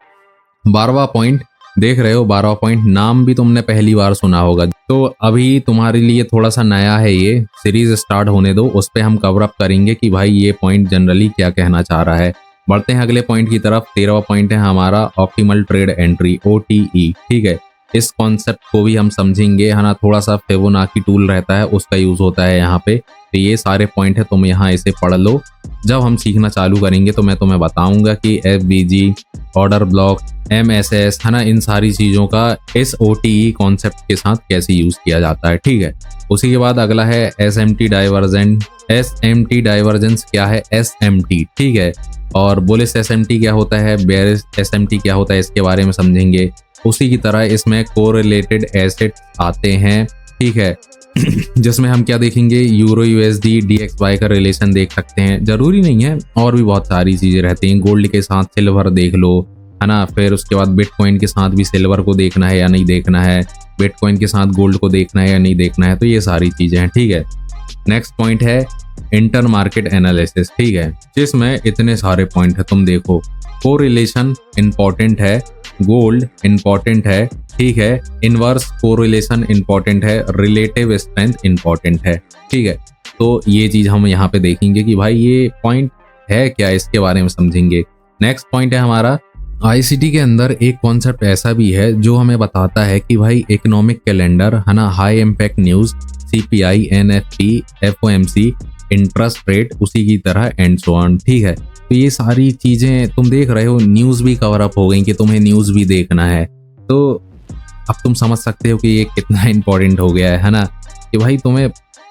12वां पॉइंट देख रहे हो। 12वां पॉइंट नाम भी तुमने पहली बार सुना होगा, तो अभी तुम्हारे लिए थोड़ा सा नया है, ये सीरीज स्टार्ट होने दो, उस पर हम कवर अप करेंगे कि भाई ये पॉइंट जनरली क्या कहना चाह रहा है। बढ़ते हैं अगले पॉइंट की तरफ। 13वां पॉइंट है हमारा ऑप्टिमल ट्रेड एंट्री, OTE। ठीक है, इस कॉन्सेप्ट को भी हम समझेंगे, है ना। थोड़ा सा फिबोनाची टूल रहता है, उसका यूज होता है यहाँ पे। तो ये सारे पॉइंट है, तुम यहाँ इसे पढ़ लो। जब हम सीखना चालू करेंगे तो मैं तुम्हें बताऊंगा कि FBG, ऑर्डर ब्लॉक, MSS, है ना, इन सारी चीज़ों का इस OTE कॉन्सेप्ट के साथ कैसे यूज किया जाता है। ठीक है, उसी के बाद अगला है SMT डाइवर्जेंट। SMT डाइवर्जेंस क्या है, SMT, ठीक है। और बुलिश SMT क्या होता है, बेयरिश SMT क्या होता है, इसके बारे में समझेंगे। उसी की तरह इसमें कोरिलेटेड एसेट आते हैं, ठीक है, जिसमें हम क्या देखेंगे, यूरो USD DXY का रिलेशन देख सकते हैं। जरूरी नहीं है, और भी बहुत सारी चीजें रहती हैं। गोल्ड के साथ सिल्वर देख लो, है ना। फिर उसके बाद बिटकॉइन के साथ भी सिल्वर को देखना है या नहीं देखना है, बिटकॉइन के साथ गोल्ड को देखना है या नहीं देखना है। तो ये सारी चीजें हैं, ठीक है। नेक्स्ट पॉइंट है इंटर मार्केट एनालिसिस, ठीक है, जिसमें इतने सारे पॉइंट है, तुम देखो। कोरिलेशन इंपॉर्टेंट है, गोल्ड इंपॉर्टेंट है, ठीक है, इनवर्स कोरिलेशन इंपॉर्टेंट है, रिलेटिव स्ट्रेंथ इंपॉर्टेंट है, ठीक है। तो ये चीज हम यहाँ पे देखेंगे कि भाई ये पॉइंट है क्या, इसके बारे में समझेंगे। नेक्स्ट पॉइंट है हमारा आईसीटी के अंदर एक कॉन्सेप्ट ऐसा भी है जो हमें बताता है कि भाई इकोनॉमिक कैलेंडर, है ना, high impact news, CPI, NFP, FOMC, interest rate, उसी की तरह एंड सो ऑन, ठीक है। तो ये सारी चीजें तुम देख रहे हो, न्यूज भी कवर अप हो गई कि तुम्हें न्यूज भी देखना है। तो अब तुम समझ सकते हो कि ये कितना इंपॉर्टेंट हो गया है ना, कि भाई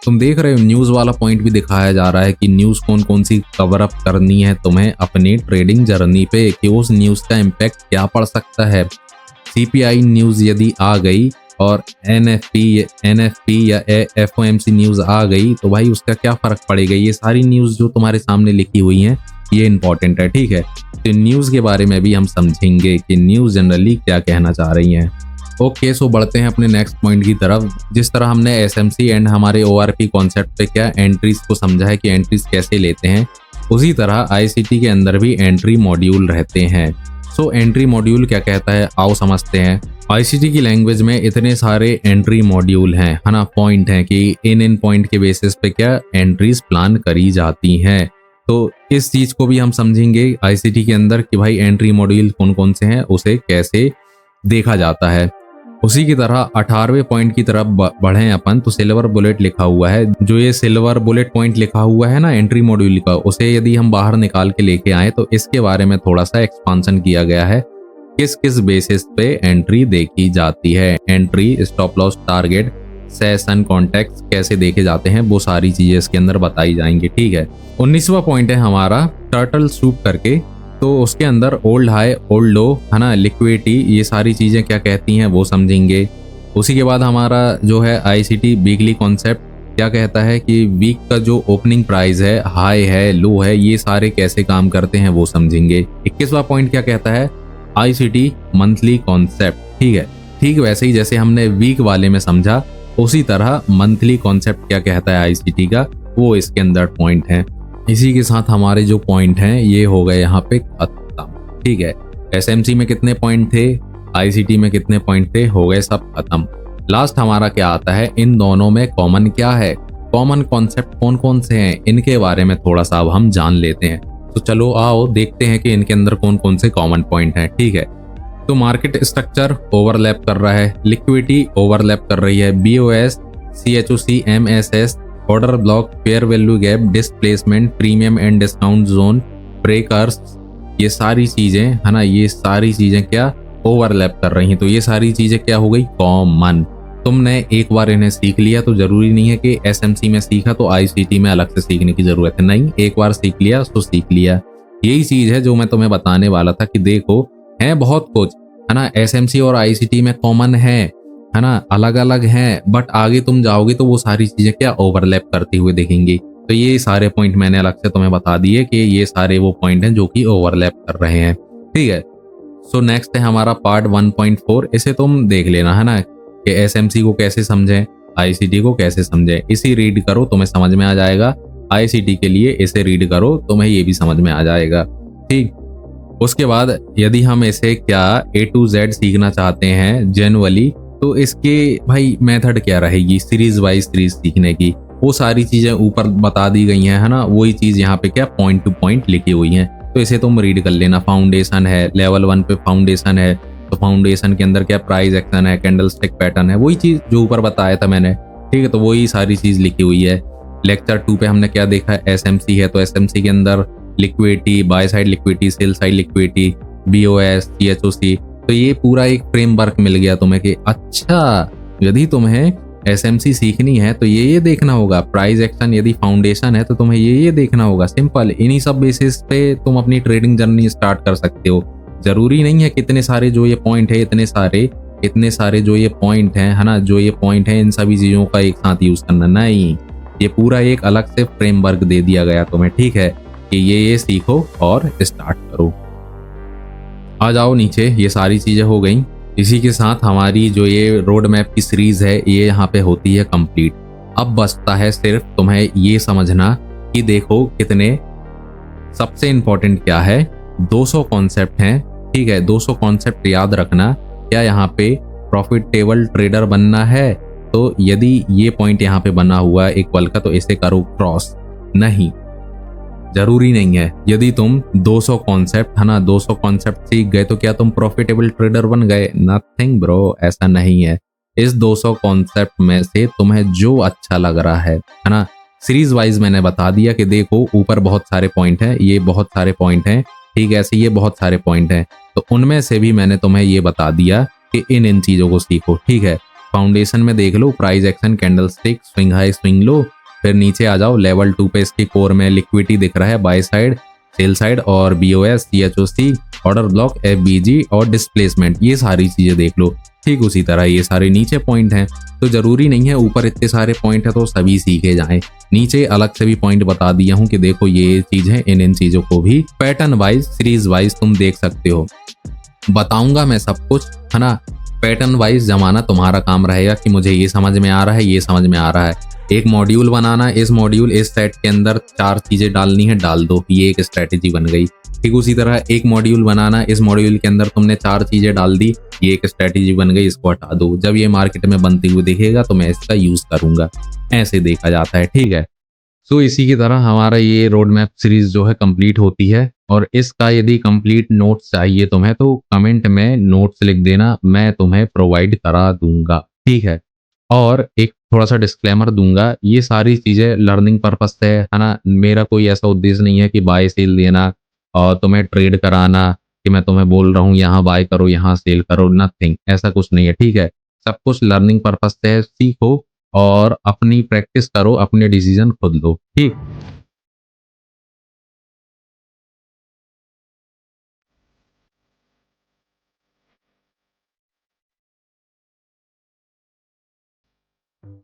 तुम देख रहे हो न्यूज वाला पॉइंट भी दिखाया जा रहा है कि न्यूज कौन कौन सी कवर अप करनी है तुम्हें अपनी ट्रेडिंग जर्नी पे, कि उस न्यूज का इम्पैक्ट क्या पड़ सकता है। CPI न्यूज यदि आ गई और NFP या FOMC न्यूज आ गई, तो भाई उसका क्या फर्क पड़ेगा। ये सारी न्यूज जो तुम्हारे सामने लिखी हुई हैं ये इंपॉर्टेंट है, ठीक है। तो न्यूज के बारे में भी हम समझेंगे कि न्यूज जनरली क्या कहना चाह रही हैं। ओके, सो बढ़ते हैं अपने नेक्स्ट पॉइंट की तरफ। जिस तरह हमने SMC एंड हमारे ORP कॉन्सेप्ट पे क्या एंट्रीज को समझा है कि एंट्रीज कैसे लेते हैं, उसी तरह आईसीटी के अंदर भी एंट्री मॉड्यूल रहते हैं। सो एंट्री मॉड्यूल क्या कहता है, आओ समझते हैं। आईसीटी की लैंग्वेज में इतने सारे एंट्री मॉड्यूल हैं, है ना, पॉइंट हैं कि इन पॉइंट के बेसिस पे क्या एंट्रीज प्लान करी जाती हैं। तो इस चीज़ को भी हम समझेंगे आईसीटी के अंदर कि भाई एंट्री मॉड्यूल कौन कौन से हैं, उसे कैसे देखा जाता है। उसी की तरह 18वें पॉइंट की तरफ बढ़े अपन, तो सिल्वर बुलेट लिखा हुआ है। जो ये सिल्वर बुलेट पॉइंट लिखा हुआ है ना एंट्री मॉड्यूल का, उसे यदि हम बाहर निकाल के लेके आए तो इसके बारे में थोड़ा सा एक्सपांशन किया गया है। किस किस बेसिस पे एंट्री देखी जाती है, entry, stop loss, target, session contact कैसे देखे जाते हैं, वो सारी चीजें इसके अंदर बताई जाएंगी। ठीक है। 19वां पॉइंट है हमारा टर्टल सूप करके, तो उसके अंदर ओल्ड हाई, ओल्ड लो, है ना, लिक्विडिटी, ये सारी चीजें क्या कहती हैं वो समझेंगे। उसी के बाद हमारा जो है आईसीटी वीकली कॉन्सेप्ट क्या कहता है कि वीक का जो ओपनिंग प्राइस है, हाई है, लो है, ये सारे कैसे काम करते हैं वो समझेंगे। 21वां पॉइंट क्या कहता है, आईसीटी मंथली कॉन्सेप्ट। ठीक है। ठीक वैसे ही जैसे हमने वीक वाले में समझा, उसी तरह मंथली कॉन्सेप्ट क्या कहता है आईसीटी का, वो इसके अंदर पॉइंट है। इसी के साथ हमारे जो पॉइंट हैं ये हो गए यहाँ पे खत्म। ठीक है। एसएमसी में कितने पॉइंट थे, आईसीटी में कितने पॉइंट थे, हो गए सब खत्म। लास्ट हमारा क्या आता है, इन दोनों में कॉमन क्या है, कॉमन कॉन्सेप्ट कौन कौन से हैं, इनके बारे में थोड़ा सा अब हम जान लेते हैं। तो चलो आओ देखते हैं कि इनके अंदर कौन कौन से कॉमन पॉइंट हैं। ठीक है। तो मार्केट स्ट्रक्चर ओवरलैप कर रहा है, लिक्विडिटी ओवरलैप कर रही है, BOS, CHOC, MSS, order block, fair value gap, displacement, premium and discount zone, breakers, ये सारी चीजें, है ना, ये सारी चीजें क्या ओवरलैप कर रही हैं। तो ये सारी चीजें क्या हो गई, कॉमन। तुमने एक बार इन्हें सीख लिया तो जरूरी नहीं है कि एसएमसी में सीखा तो आईसीटी में अलग से सीखने की जरूरत है, नहीं, एक बार सीख लिया तो सीख लिया। यही चीज है जो मैं तुम्हें बताने वाला था कि देखो है बहुत कुछ, है ना, एसएमसी और आईसीटी में कॉमन है ना, अलग अलग हैं, बट आगे तुम जाओगे तो वो सारी चीजें क्या ओवरलैप करती हुए दिखेंगी। तो ये सारे पॉइंट मैंने अलग से तुम्हें बता दिए कि ये सारे वो पॉइंट हैं जो कि ओवरलैप कर रहे हैं। ठीक है। सो नेक्स्ट है हमारा पार्ट 1.4, इसे तुम देख लेना, है ना, कि एसएमसी को कैसे समझें, आईसीटी को कैसे समझें। इसी रीड करो तुम्हें समझ में आ जाएगा, आईसीटी के लिए इसे रीड करो तुम्हें ये भी समझ में आ जाएगा। ठीक। उसके बाद यदि हम इसे क्या A to Z सीखना चाहते हैं जेनुअली, तो इसके भाई मेथड क्या रहेगी, सीरीज वाइज सीरीज सीखने की, वो सारी चीजें ऊपर बता दी गई हैं, है ना, वही चीज यहाँ पे क्या पॉइंट टू पॉइंट लिखी हुई हैं। तो इसे तुम रीड कर लेना। फाउंडेशन है, लेवल 1 पे फाउंडेशन है, तो फाउंडेशन के अंदर क्या प्राइस एक्शन है, कैंडल स्टिक पैटर्न है, वही चीज जो ऊपर बताया था मैंने। ठीक है। तो वही सारी चीज लिखी हुई है। लेक्चर 2 पे हमने क्या देखा, एसएमसी है, तो एसएमसी के अंदर liquidity, buy side liquidity, sell side liquidity, BOS, CHOC, तो ये पूरा एक फ्रेमवर्क मिल गया तुम्हें कि अच्छा यदि तुम्हें एसएमसी सीखनी है तो ये देखना होगा, प्राइस एक्शन यदि फाउंडेशन है तो तुम्हें ये देखना होगा। सिंपल, इन्हीं सब बेसिस पे तुम अपनी ट्रेडिंग जर्नी स्टार्ट कर सकते हो। जरूरी नहीं है कितने सारे जो ये पॉइंट है, इतने सारे जो ये पॉइंट हैं, है ना, जो ये पॉइंट है इन सभी चीजों का एक साथ यूज करना, नहीं, ये पूरा एक अलग से फ्रेमवर्क दे दिया गया तुम्हें। ठीक है, कि ये सीखो और स्टार्ट करो। आ जाओ नीचे, ये सारी चीजें हो गई। इसी के साथ हमारी जो ये रोड मैप की सीरीज है ये यहाँ पे होती है कंप्लीट। अब बचता है सिर्फ तुम्हें ये समझना कि देखो कितने, सबसे इंपॉर्टेंट क्या है, 200 कॉन्सेप्ट हैं। ठीक है, 200 कॉन्सेप्ट याद रखना। क्या यहाँ पे प्रॉफिटेबल ट्रेडर बनना है, तो यदि ये पॉइंट यहाँ पे बना हुआ है इक्वल का, तो इसे करो क्रॉस, नहीं, जरूरी नहीं है। यदि तुम 200 कॉन्सेप्ट, है ना, 200 कॉन्सेप्ट सीख गए तो क्या तुम प्रॉफिटेबल ट्रेडर बन गए, नथिंग ब्रो, ऐसा नहीं है। इस 200 कॉन्सेप्ट में से तुम्हें जो अच्छा लग रहा है ना, सीरीज वाइज मैंने बता दिया कि देखो ऊपर बहुत सारे पॉइंट हैं, ये बहुत सारे पॉइंट हैं, ठीक है, ऐसे ये बहुत सारे पॉइंट हैं, तो उनमें से भी मैंने तुम्हें ये बता दिया कि इन चीजों को सीखो। ठीक है, फाउंडेशन में देख लो, price action, candlestick, swing high, swing low, फिर नीचे आ जाओ, लेवल 2 पे इसके कोर में लिक्विडिटी दिख रहा है, बाय साइड, सेल साइड और बीओएस, सीएचओसी, ऑर्डर ब्लॉक, एफबीजी और डिस्प्लेसमेंट, ये सारी चीजें देख लो। ठीक उसी तरह ये सारे नीचे पॉइंट हैं, तो जरूरी नहीं है ऊपर इतने सारे पॉइंट है तो सभी सीखे जाएं। नीचे अलग से भी पॉइंट बता दिया हूं कि देखो ये चीज है, इन चीजों को भी पैटर्न वाइज, सीरीज वाइज तुम देख सकते हो। बताऊंगा मैं सब कुछ, है ना, पैटर्न वाइज जमाना तुम्हारा काम रहेगा कि मुझे ये समझ में आ रहा है, ये समझ में आ रहा है। एक मॉड्यूल बनाना, इस मॉड्यूल इस सेट के अंदर 4 चीजें डालनी है, डाल दो, ये एक स्ट्रेटेजी बन गई। ठीक उसी तरह एक मॉड्यूल बनाना, इस मॉड्यूल के अंदर तुमने 4 चीजें डाल दी, ये एक स्ट्रेटेजी बन गई, इसको हटा दो। जब ये मार्केट में बनती हुई दिखेगा तो मैं इसका यूज करूंगा, ऐसे देखा जाता है। ठीक है, सो इसी की तरह हमारा ये रोड मैप सीरीज जो है कंप्लीट होती है। और इसका यदि कंप्लीट नोट्स चाहिए तुम्हें तो कमेंट में नोट्स लिख देना, मैं तुम्हें प्रोवाइड करा दूंगा, ठीक है। और एक थोड़ा सा डिस्क्लेमर दूंगा, ये सारी चीज़ें लर्निंग पर्पस से है ना, मेरा कोई ऐसा उद्देश्य नहीं है कि बाय सेल देना और तुम्हें ट्रेड कराना, कि मैं तुम्हें बोल रहा हूँ यहाँ बाय करो यहाँ सेल करो, नथिंग, ऐसा कुछ नहीं है, ठीक है। सब कुछ लर्निंग पर्पस से है, सीखो और अपनी प्रैक्टिस करो, अपने डिसीजन खुद लो, ठीक।